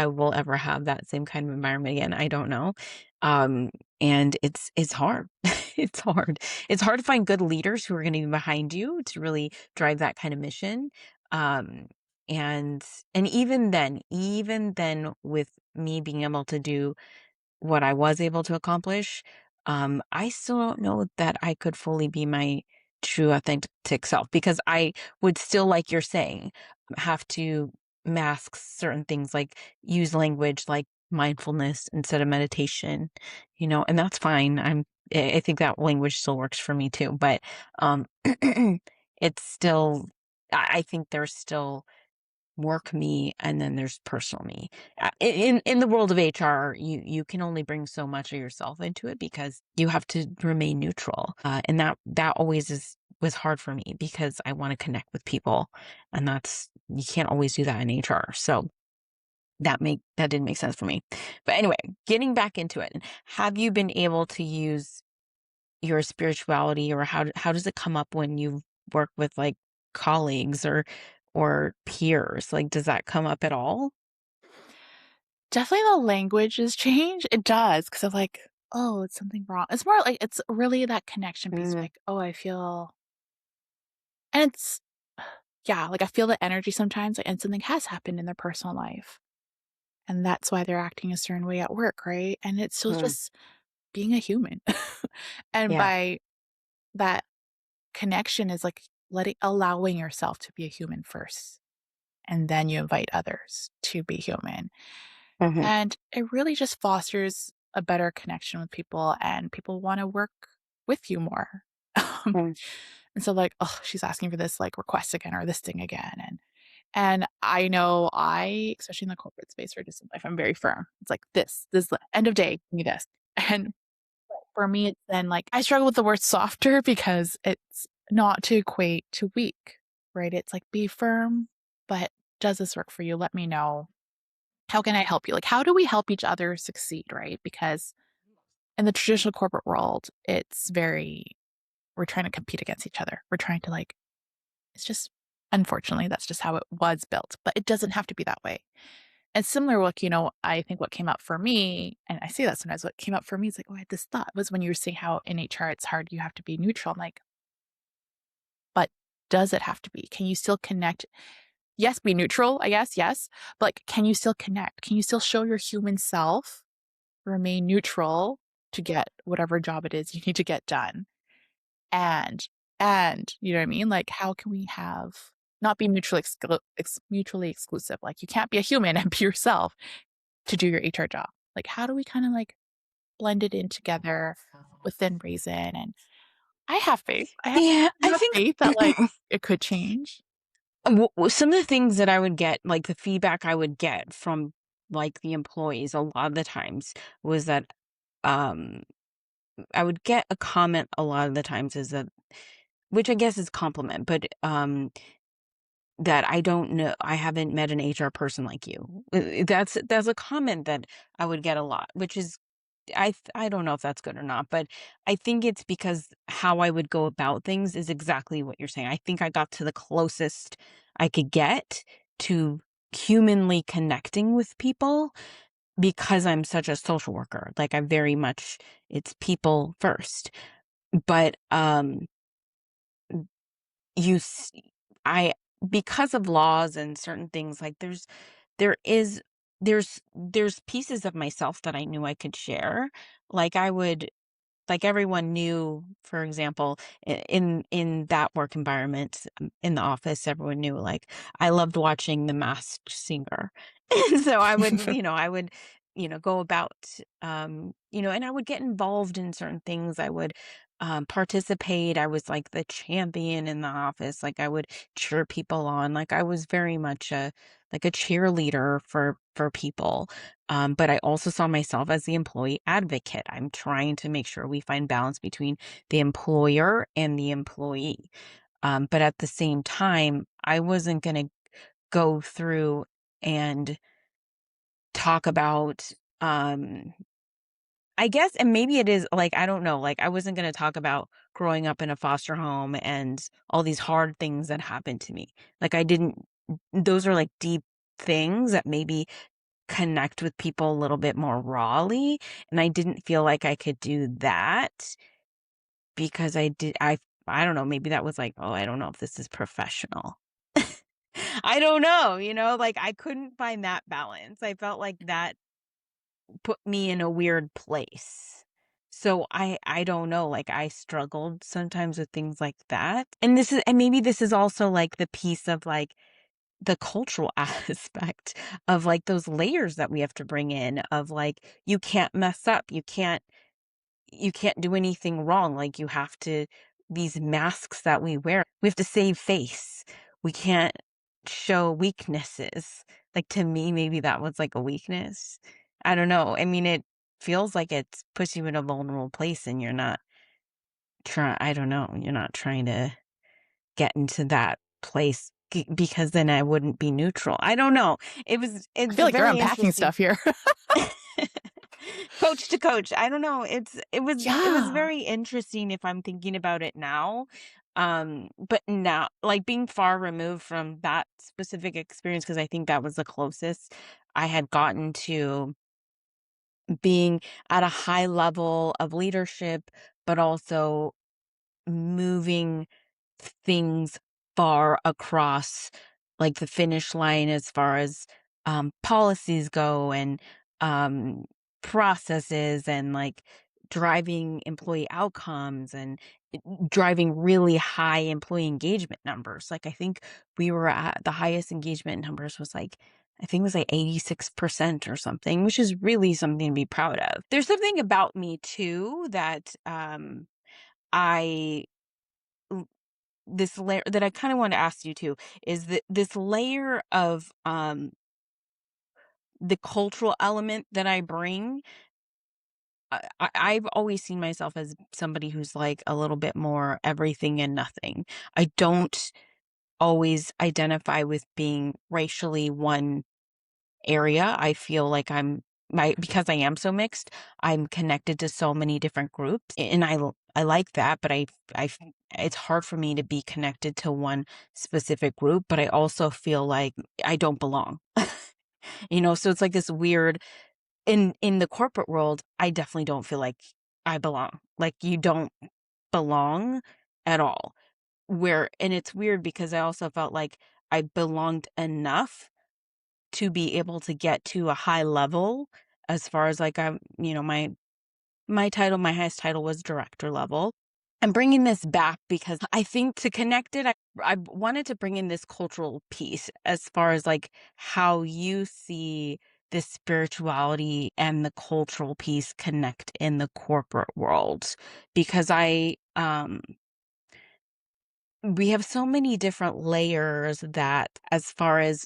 will ever have that same kind of environment again. I don't know. Um, and it's hard. It's hard. It's hard to find good leaders who are going to be behind you to really drive that kind of mission. Um, and even then with me being able to do what I was able to accomplish, I still don't know that I could fully be my true authentic self because I would still, like you're saying, have to mask certain things, like use language like mindfulness instead of meditation, and that's fine. I think that language still works for me too, but um, it's still, I think there's still work me and then there's personal me. In the world of HR, you can only bring so much of yourself into it because you have to remain neutral. And that always is was hard for me because I want to connect with people, and that's you can't always do that in HR. So that didn't make sense for me. But anyway, getting back into it, have you been able to use your spirituality, or how does it come up when you work with, like, colleagues or peers? Like, does that come up at all? Definitely the language has changed. It does, because 'cause I'm like, "Oh, it's something wrong." It's more like it's really that connection piece, Mm, like, "Oh, I feel," and it's yeah, like, I feel the energy sometimes, like, and something has happened in their personal life, and that's why they're acting a certain way at work, right? And it's still mm, just being a human. And yeah, by that connection is, like, allowing yourself to be a human first, and then you invite others to be human. mhm, And it really just fosters a better connection with people, and people wanna work with you more. Um, mm, and so, like, "Oh, she's asking for this, like, request again or this thing again," and I know especially in the corporate space or just in life, I'm very firm. It's like, this the end of day, give me this." And for me, it's then, like, I struggle with the word softer because it's not to equate to weak, right? It's like, "Be firm, but does this work for you? Let me know. How can I help you?" Like, how do we help each other succeed, right? Because in the traditional corporate world, it's very we're trying to compete against each other. We're trying to, like, it's just unfortunately, that's just how it was built, but it doesn't have to be that way. And similar, like, I think what came up for me, and I say that sometimes, what came up for me is like, oh, I had this thought was when you were saying how in HR it's hard, you have to be neutral. I'm like, but does it have to be? Can you still connect? Yes, be neutral, I guess, yes. But, like, can you still connect? Can you still show your human self, remain neutral to get whatever job it is you need to get done? And you know what I mean? Like, how can we have not be mutually exclusive? Like, you can't be a human and be yourself to do your HR job. Like, how do we kinda, like, blend it in together within reason? And I have faith. I yeah, I have think faith that, like, it could change. Some of the things that I would get, like the feedback I would get from like the employees a lot of the times was that um I would get a comment a lot of the times is that, which I guess is compliment, but that I don't know, I haven't met an HR person like you. That's a comment that I would get a lot, which is I don't know if that's good or not, but I think it's because how I would go about things is exactly what you're saying. I think I got to the closest I could get to humanly connecting with people because I'm such a social worker. Like I very much it's people first. But you s- I because of laws and certain things like there is there's pieces of myself that I knew I could share. Like I would like everyone knew, for example, in that work environment, in the office, everyone knew like I loved watching The Masked Singer. And so I would, go about, and I would get involved in certain things. I would participate. I was like the champion in the office. Like I would cheer people on. Like I was very much like a cheerleader for people. But I also saw myself as the employee advocate. I'm trying to make sure we find balance between the employer and the employee. But at the same time, I wasn't going to go through and talk about, I guess, and maybe it is like, I don't know, like I wasn't going to talk about growing up in a foster home and all these hard things that happened to me. Like I didn't, those are like deep things that maybe connect with people a little bit more rawly, and I didn't feel like I could do that because I don't know, maybe that was like, "Oh, I don't know if this is professional." I don't know, like I couldn't find that balance. I felt like that put me in a weird place. So I don't know, like I struggled sometimes with things like that. And maybe this is also like the piece of like the cultural aspect of like those layers that we have to bring in of like you can't mess up, you can't do anything wrong, like you have to, these masks that we have to save face, we can't show weaknesses. Like to me maybe that was like a weakness. I don't know, I mean it feels like it's puts you in a vulnerable place and you're not trying, I don't know, you're not trying to get into that place because then I wouldn't be neutral. I don't know. I It's feel like you're very unpacking interesting. stuff here. Coach to coach. I don't know. It was Yeah. very interesting if I'm thinking about it now. But now like being far removed from that specific experience because I think that was the closest I had gotten to being at a high level of leadership, but also moving things far across like the finish line as far as policies go and um, processes and like driving employee outcomes and driving really high employee engagement numbers. Like I think we were at the highest engagement numbers was like I think it was like 86% or something, which is really something to be proud of. There's something about me too that I this layer that I kind of want to ask you too is that this layer of the cultural element that I bring. I've always seen myself as somebody who's like a little bit more everything and nothing. I don't always identify with being racially one area. I feel like because I am so mixed, I'm connected to so many different groups and I like that, but it's hard for me to be connected to one specific group, but I also feel like I don't belong. So it's like this weird in the corporate world, I definitely don't feel like I belong. Like you don't belong at all. And it's weird because I also felt like I belonged enough to be able to get to a high level as far as like my title, my highest title was director level. I'm bringing this back because I think to connect it, I wanted to bring in this cultural piece as far as like how you see the spirituality and the cultural piece connect in the corporate world because we have so many different layers that as far as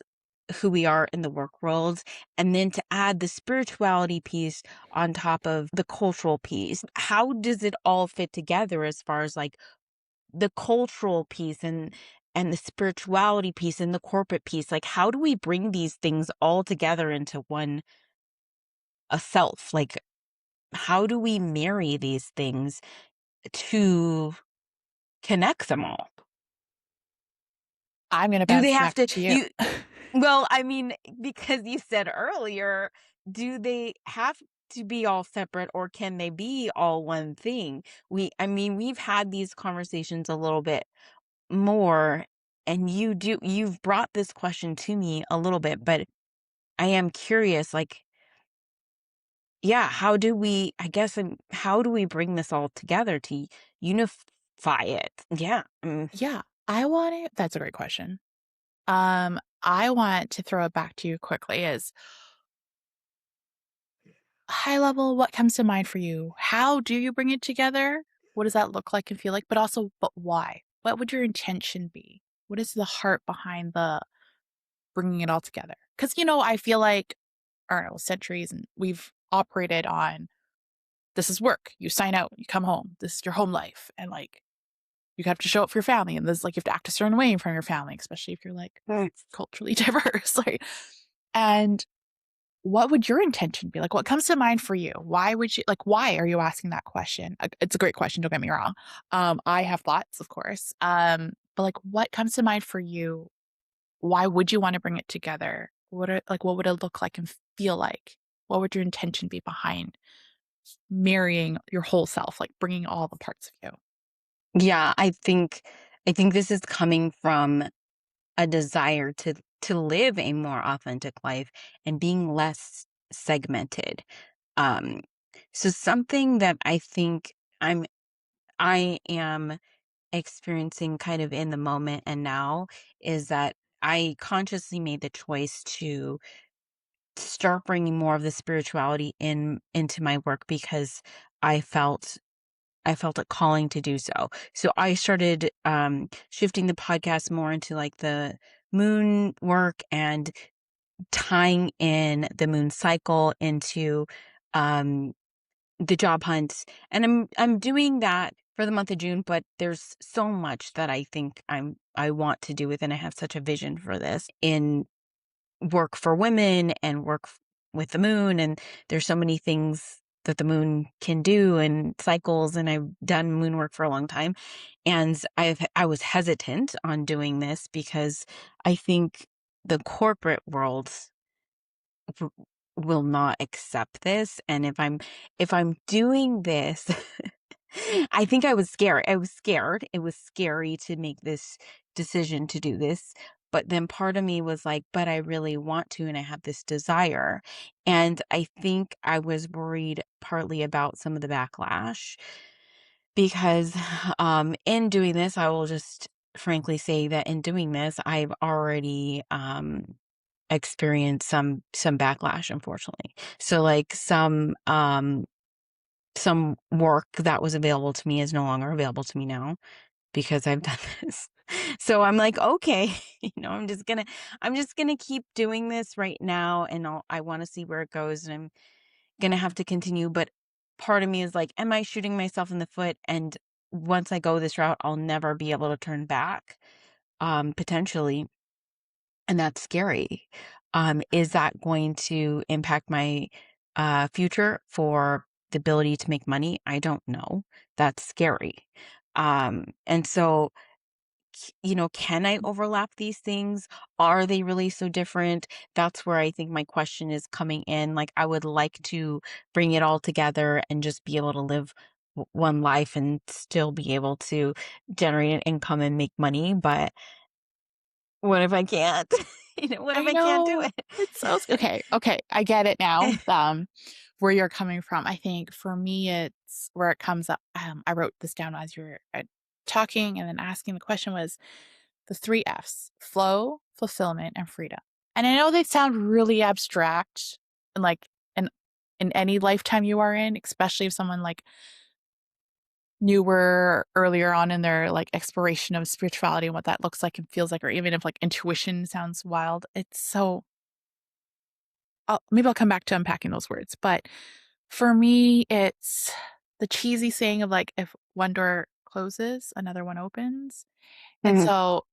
who we are in the work world, and then to add the spirituality piece on top of the cultural piece. How does it all fit together as far as like the cultural piece and the spirituality piece and the corporate piece? Like how do we bring these things all together into one a self? Like how do we marry these things to connect them all? I'm gonna Do they bounce have back to to you. you Well, I mean, because you said earlier, do they have to be all separate or can they be all one thing? I mean, we've had these conversations a little bit more, and you've brought this question to me a little bit, but I am curious, like, yeah, how do we bring this all together to unify it? Yeah. Yeah, I want to that's a great question. I want to throw it back to you quickly is high level, what comes to mind for you? How do you bring it together? What does that look like and feel like? But also, but why? What would your intention be? What is the heart behind the bringing it all together? Because, I feel like, I don't know, centuries and we've operated on this is work. You sign out, you come home. This is your home life. And like, you have to show up for your family. And this, like, you have to act a certain way in front of your family, especially if you're like Mm. culturally diverse. Like, and what would your intention be? Like, what comes to mind for you? Why are you asking that question? It's a great question. Don't get me wrong. I have thoughts, of course. But like, what comes to mind for you? Why would you want to bring it together? What would it look like and feel like? What would your intention be behind marrying your whole self, like bringing all the parts of you? Yeah, I think this is coming from a desire to live a more authentic life and being less segmented. Um, so something that I am experiencing kind of in the moment and now is that I consciously made the choice to start bringing more of the spirituality into my work because I felt I felt a calling to do so. So I started shifting the podcast more into like the moon work and tying in the moon cycle into um the job hunts. And I'm doing that for the month of June, but there's so much that I think I want to do with, and I have such a vision for this in work for women and with the moon. And there's so many things that the moon can do and cycles. And I've done moon work for a long time. And I was hesitant on doing this because I think the corporate world w- will not accept this. And if I'm doing this, I think I was scared. I was scared. It was scary to make this decision to do this. But then part of me was like, but I really want to, and I have this desire. And I think I was worried partly about some of the backlash because in doing this, I will just frankly say that in doing this, I've already experienced some backlash, unfortunately. So like some work that was available to me is no longer available to me now because I've done this. So I'm like, okay, I'm just gonna keep doing this right now, and I want to see where it goes, and I'm gonna have to continue. But part of me is like, am I shooting myself in the foot? And once I go this route, I'll never be able to turn back, potentially, and that's scary. Is that going to impact my future for the ability to make money? I don't know. That's scary. And so, can I overlap these things? Are they really so different? That's where I think my question is coming in. Like, I would like to bring it all together and just be able to live one life and still be able to generate an income and make money. But what if I can't? What if I I can't do know. it? It's so okay. Okay, I get it now. Where you're coming from. I think for me, it's where it comes up. I wrote this down as you were talking and then asking the question was the three F's: flow, fulfillment, and freedom. And I know they sound really abstract, and like in in any lifetime you are in, especially if someone like newer, earlier on in their like exploration of spirituality and what that looks like and feels like, or even if like intuition sounds wild, it's so. Maybe I'll come back to unpacking those words, but for me, it's the cheesy saying of like, if one door closes, another one opens. And Mm, so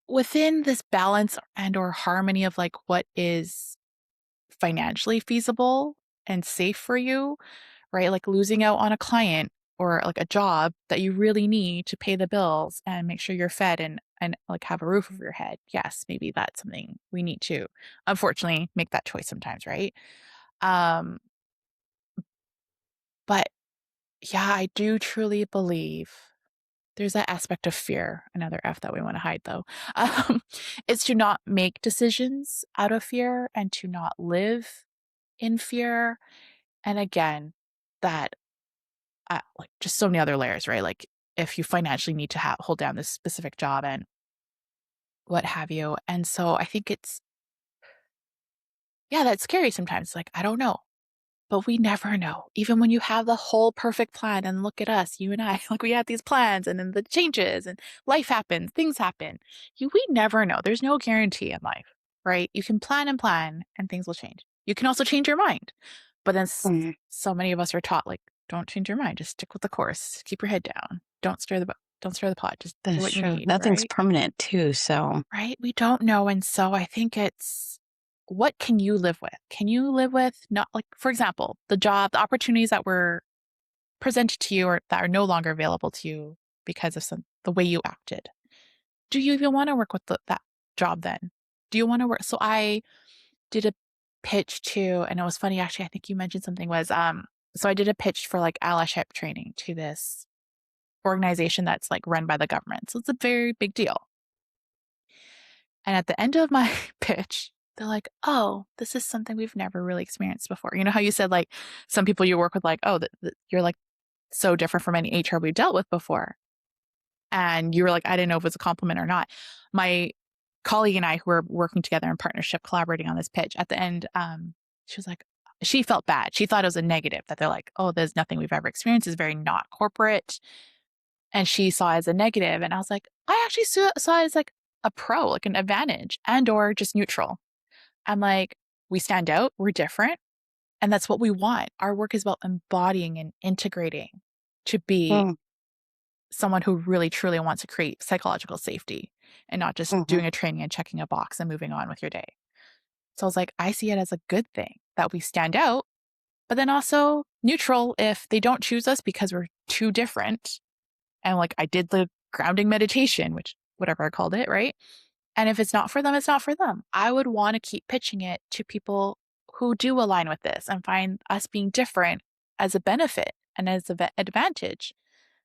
within this balance and or harmony of like what is financially feasible and safe for you, right? Like losing out on a client or like a job that you really need to pay the bills and make sure you're fed and like have a roof over your head. Yes, maybe that's something we need to unfortunately make that choice sometimes, right? Um but yeah, I do truly believe there's that aspect of fear, another F that we want to hide though. Um, is to not make decisions out of fear and to not live in fear. And again, that like just so many other layers, right? Like if you financially need to hold down this specific job and what have you. And so I think it's, yeah, that's scary sometimes. Like, I don't know. But we never know. Even when you have the whole perfect plan and look at us, you and I, like we had these plans and then the changes and life happens, things happen. We never know. There's no guarantee in life, right? You can plan and things will change. You can also change your mind. But then mm, so many of us are taught like, don't change your mind. Just stick with the course. Keep your head down. Don't stir the pot. Just that do is what you true. need, Nothing's right? permanent too. So, Right? We don't know. And so I think it's what can you live with? Can you live with not like, for example, the opportunities that were presented to you or that are no longer available to you because of the way you acted? Do you even want to work with that job then? Do you want to work? So I did a pitch to, and it was funny actually. I think you mentioned something was so I did a pitch for like allyship training to this organization that's like run by the government. So it's a very big deal. And at the end of my pitch, they're like, "Oh, this is something we've never really experienced before." You know how you said like some people you work with, like, "Oh, you're like so different from any HR we've dealt with before." And you were like, "I didn't know if it was a compliment or not." My colleague and I, who were working together in partnership, collaborating on this pitch, at the end, she was like, she felt bad. She thought it was a negative that they're like, "Oh, there's nothing we've ever experienced. It's very not corporate." And she saw it as a negative, and I was like, I actually saw it as like a pro, like an advantage, and or just neutral. I'm like, we stand out, we're different, and that's what we want. Our work is about embodying and integrating to be mm, someone who really truly wants to create psychological safety and not just mhm, doing a training and checking a box and moving on with your day. So I was like, I see it as a good thing that we stand out, but then also neutral if they don't choose us because we're too different. And like I did the grounding meditation, which whatever I called it, right? And if it's not for them, it's not for them. I would want to keep pitching it to people who do align with this and find us being different as a benefit and as an advantage.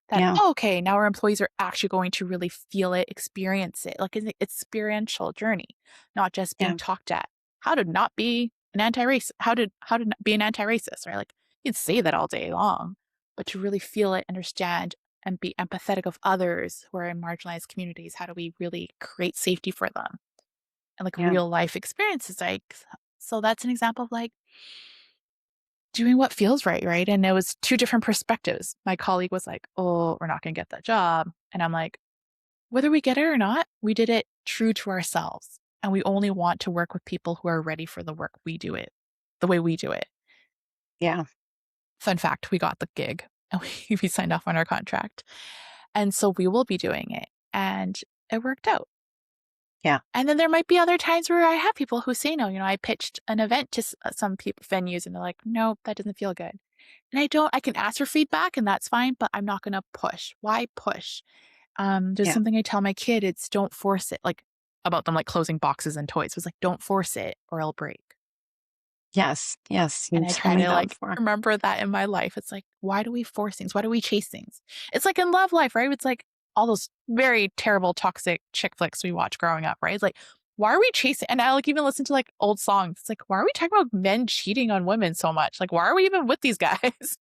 That, yeah, oh, okay, now our employees are actually going to really feel it, experience it, like an experiential journey, not just being yeah, talked at. How to not be an anti-racist, how to not be an anti-racist, right? Like you can say that all day long, but to really feel it, understand, and be empathetic of others who are in marginalized communities, how do we really create safety for them? And like yeah, real life experiences. Like so that's an example of like doing what feels right, right? And it was two different perspectives. My colleague was like, "Oh, we're not going to get that job." And I'm like, "Whether we get it or not, we did it true to ourselves. And we only want to work with people who are ready for the work we do it, the way we do it." yeah, Fun fact, we got the gig and we signed off on our contract. And so we will be doing it. And it worked out. yeah, And then there might be other times where I have people who say no. You know, I pitched an event to some people venues and they're like, "Nope, that doesn't feel good." And I can ask for feedback and that's fine, but I'm not going to push. Why push? There's yeah. something I tell my kid, it's don't force it. Like about them like closing boxes and toys. It was like, don't force it or it'll break. Yes, yes. And You I told try me to that like before. remember that in my life. It's like, why do we force things? Why do we chase things? It's like in love life, right? It's like all those very terrible, toxic chick flicks we watch growing up, right? It's like, why are we chasing? And I like even listen to like old songs. It's like, why are we talking about men cheating on women so much? Like, why are we even with these guys?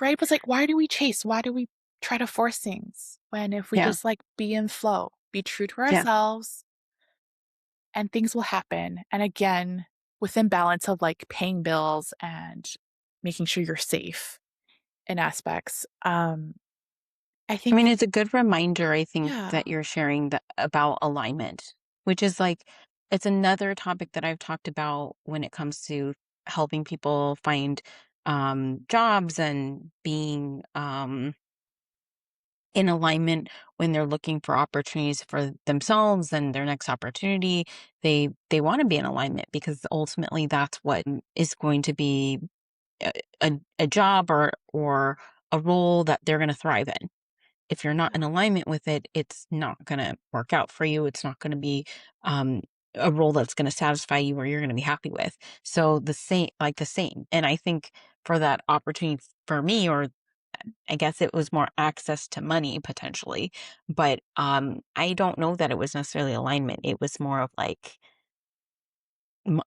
Right? But it's like, why do we chase? Why do we try to force things when if we Yeah, just like be in flow, be true to yeah, ourselves, and things will happen. And again, within balance of like paying bills and making sure you're safe. in aspects. I I think mean, it's a good reminder, I think, yeah. that you're sharing about alignment, which is like, it's another topic that I've talked about when it comes to helping people find jobs and being in alignment when they're looking for opportunities for themselves and their next opportunity. They want to be in alignment because ultimately that's what is going to be a job or a role that they're going to thrive in. If you're not in alignment with it, it's not going to work out for you. It's not going to be um, a role that's going to satisfy you or you're going to be happy with. So the same. And I think for that opportunity for me, or I guess it was more access to money potentially, but I don't know that it was necessarily alignment. It was more of like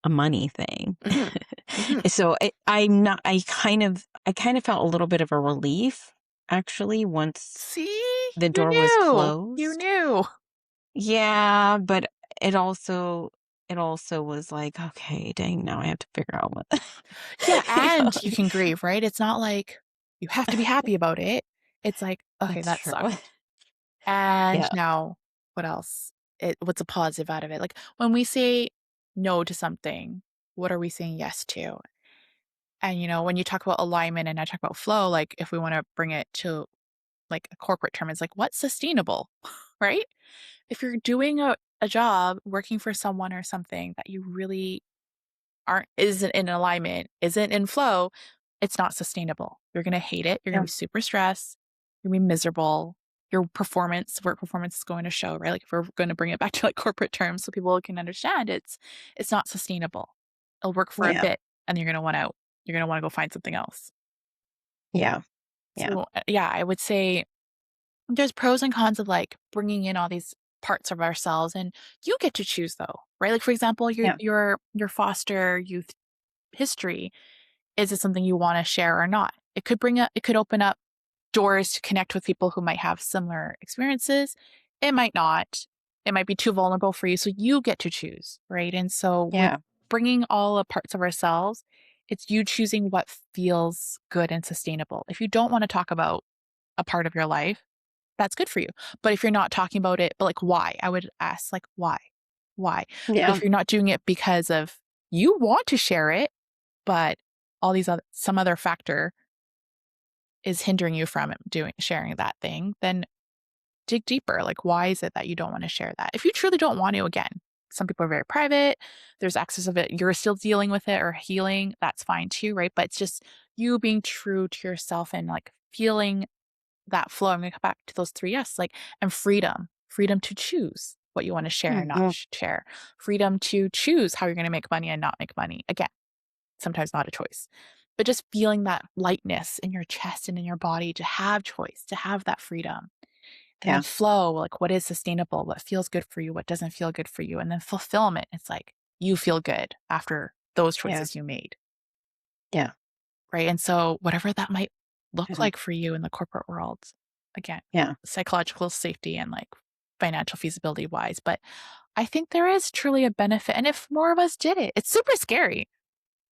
a money thing. Mhm, mhm. So I'm not. I kind of felt a little bit of a relief actually once See? the You door was knew. You closed. knew. Yeah, but it also it also was like, okay, dang, now I have to figure out what, Yeah, you know, and you can grieve, right? It's not like you have to be happy about it. It's like, "Okay, that's that true. sucked." And Yeah, now what else? What's a positive out of it? Like, when we say no to something, what are we saying yes to? And, when you talk about alignment and I talk about flow, like, if we wanna bring it to, like, a corporate term, it's like, what's sustainable, right? If you're doing a job, working for someone or something that you really isn't in alignment, isn't in flow, it's not sustainable. You're gonna hate it. You're gonna yeah, be super stressed. You're gonna be miserable. Your work performance is going to show, right? Like if we're gonna bring it back to like corporate terms so people can understand it's not sustainable. It'll work for a yeah, bit and you're gonna want out. You're gonna want to go find something else. yeah, yeah, So yeah, I would say there's pros and cons of like bringing in all these parts of ourselves and you get to choose though, right? Like for example, yeah, your foster youth history. Is it something you wanna share or not? It could open up doors to connect with people who might have similar experiences. It might not. It might be too vulnerable for you, so you get to choose, right? And so with yeah, bringing all the parts of ourselves, it's you choosing what feels good and sustainable. If you don't wanna talk about a part of your life, that's good for you. But if you're not talking about it but, like, why? I would ask, like, "Why? Why?" But yeah, if you're not doing it because of you want to share it, but some other factor is hindering you from doing sharing that thing, then dig deeper. Like, why is it that you don't want to share that? If you truly don't want to, again, some people are very private. There's access of it. You're still dealing with it or healing. That's fine too, right? But it's just you being true to yourself and like feeling that flow. I'm going to come back to those three S, like, and freedom to choose what you want to share and not mhm, share, freedom to choose how you're going to make money and not make money. Again, sometimes not a choice. But just feeling that lightness in your chest and in your body to have choice, to have that freedom. And then yeah, flow, like what is sustainable, what feels good for you, what doesn't feel good for you. And then fulfillment, it's like you feel good after those yeah, choices you made. yeah, Right. And so, whatever that might look yeah, like for you in the corporate world, again, yeah. psychological safety and like financial feasibility wise. But I think there is truly a benefit. And if more of us did it, it's super scary.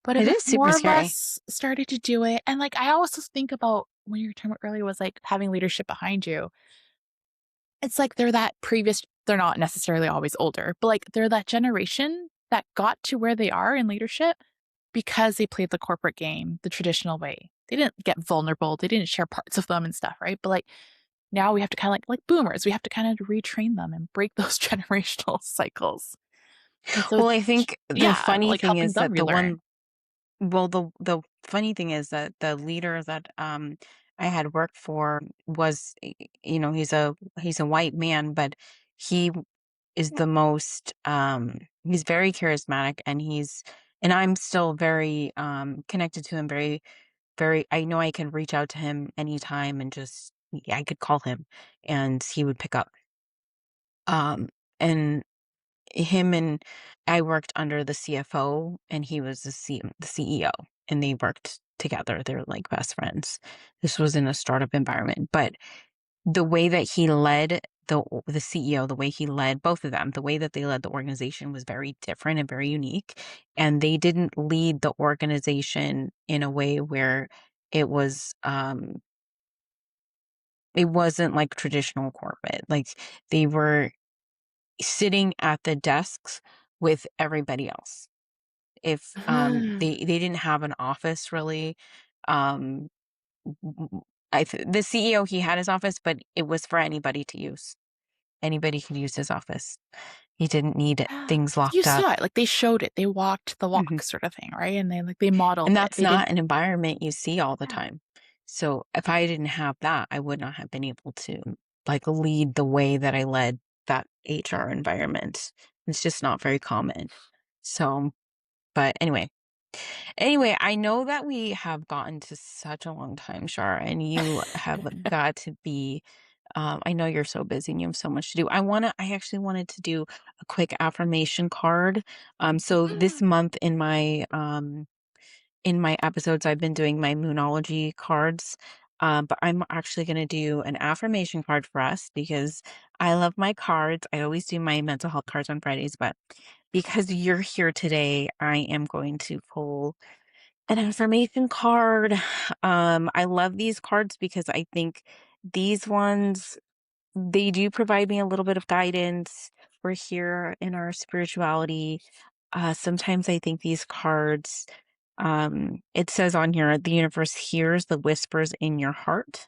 But It if is super more of scary. us started to do it and, like, I also think about when you were talking about earlier was, like, having leadership behind you. It's like they're not necessarily always older, but, like, they're that generation that got to where they are in leadership because they played the corporate game the traditional way. They didn't get vulnerable, they didn't share parts of them and stuff, right? But, like, now we have to kinda like boomers, we have to kinda retrain them and break those generational cycles. And so Well, it's I think the yeah, funny like, thing helping is them that relearn. the funny thing is that the leader that I had worked for was he's a white man, but he is the most he's very charismatic, and I'm still very connected to him, very. I know I can reach out to him anytime and just, yeah, I could call him and he would pick up. And him and I worked under the CFO and he was the CEO, and they worked together. They're like best friends. This was in a startup environment, but the way that he led the CEO, the way he led both of them, the way that they led the organization was very different and very unique. And they didn't lead the organization in a way where it was, it wasn't like traditional corporate. Like, they were sitting at the desks with everybody else. If, Ah, they didn't have an office really, um, the CEO, he had his office, but it was for anybody to use. Anybody could use his office. He didn't need yeah. things You locked up. saw it, like, they showed it, they walked the Mhm. walk sort of thing, right? And they modeled And it. that's They didn't. not an environment you see all the Yeah. time. So if I didn't have that, I would not have been able to like lead the way that I led that HR environment. It's just not very common. So, but anyway, I know that we have gotten to such a long time, Char, and you have got to be. I know you're so busy and you have so much to do. I actually wanted to do a quick affirmation card. So this month in my episodes, I've been doing my Moonology cards. But I'm actually going to do an affirmation card for us because I love my cards. I always do my mental health cards on Fridays, but because you're here today, I am going to pull an affirmation card. I love these cards because I think these ones they do provide me a little bit of guidance. We're here in our spirituality. Sometimes I think these cards, it says on here, the universe hears the whispers in your heart.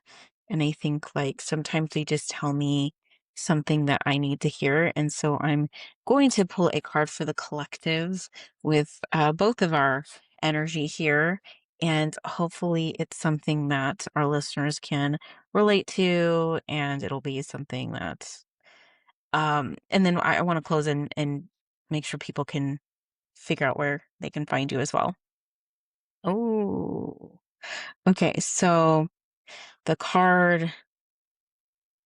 And I think like sometimes they just tell me something that I need to hear. And so I'm going to pull a card for the collectives with both of our energy here. And hopefully it's something that our listeners can relate to, and it'll be something that and then I want to close and make sure people can figure out where they can find you as well. Oh, okay. So the card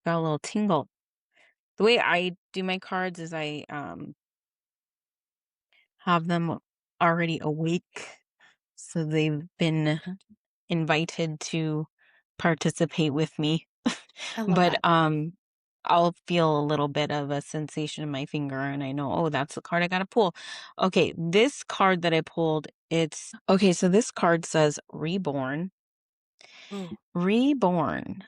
got a little tingle. The way I do my cards is I have them already awake, so they've been invited to participate with me. I love But, that. I'll feel a little bit of a sensation in my finger, and I know, "Oh, that's the card I gotta pull." Okay, this card that I pulled, it's okay, so this card says "Reborn." Ooh. Reborn.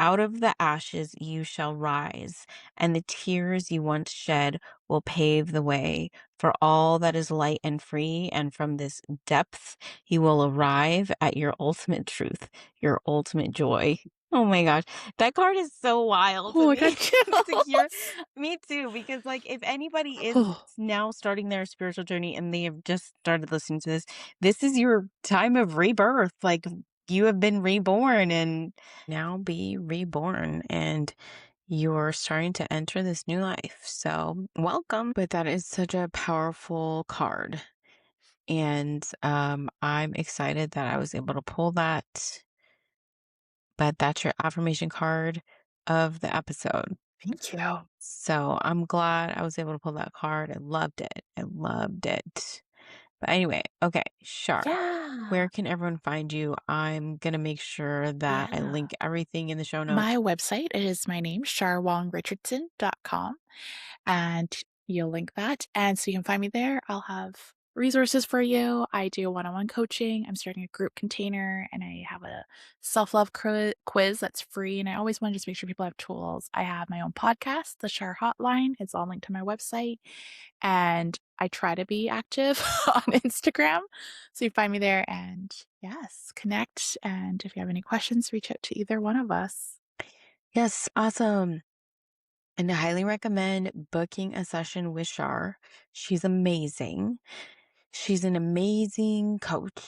Out of the ashes you shall rise, and the tears you once shed will pave the way for all that is light and free. And from this depth, you will arrive at your ultimate truth, your ultimate joy. Oh my gosh, that card is so wild to Oh, I me got to hear. chills. Me too, because like if anybody is Oh, now starting their spiritual journey and they have just started listening to this, this is your time of rebirth. Like you have been reborn and now be reborn and you're starting to enter this new life. So, welcome. But that is such a powerful card. And I'm excited that I was able to pull that. But that's your affirmation card of the episode. thank you. So, I'm glad I was able to pull that card. I loved it. I loved it. But anyway, okay, Shar, Yeah. where can everyone find you? I'm going to make sure that I Yeah. link everything in the show My notes. website is my name, charwongrichardson.com, and you'll link that. And so you can find me there. I'll have resources for you. I do one-on-one coaching. I'm starting a group container and I have a self-love quiz that's free. And I always want to just make sure people have tools. I have my own podcast, The Char Hotline. It's all linked to my website. And I try to be active on Instagram. So you find me there and yes, connect. And if you have any questions, reach out to either one of us. Yes, awesome. And I highly recommend booking a session with Shar. She's amazing. She's an amazing coach.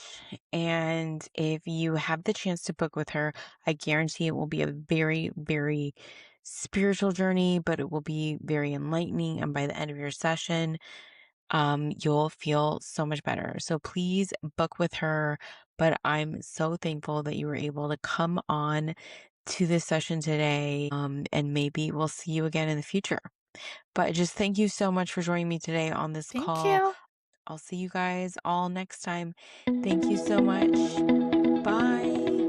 And if you have the chance to book with her, I guarantee it will be a very, very spiritual journey, but it will be very enlightening. And by the end of your session, you'll feel so much better. So please book with her. But I'm so thankful that you were able to come on to this session today. And maybe we'll see you again in the future. But just thank you so much for joining me today on this Thank call. you. I'll see you guys all next time. Thank you so much. Bye.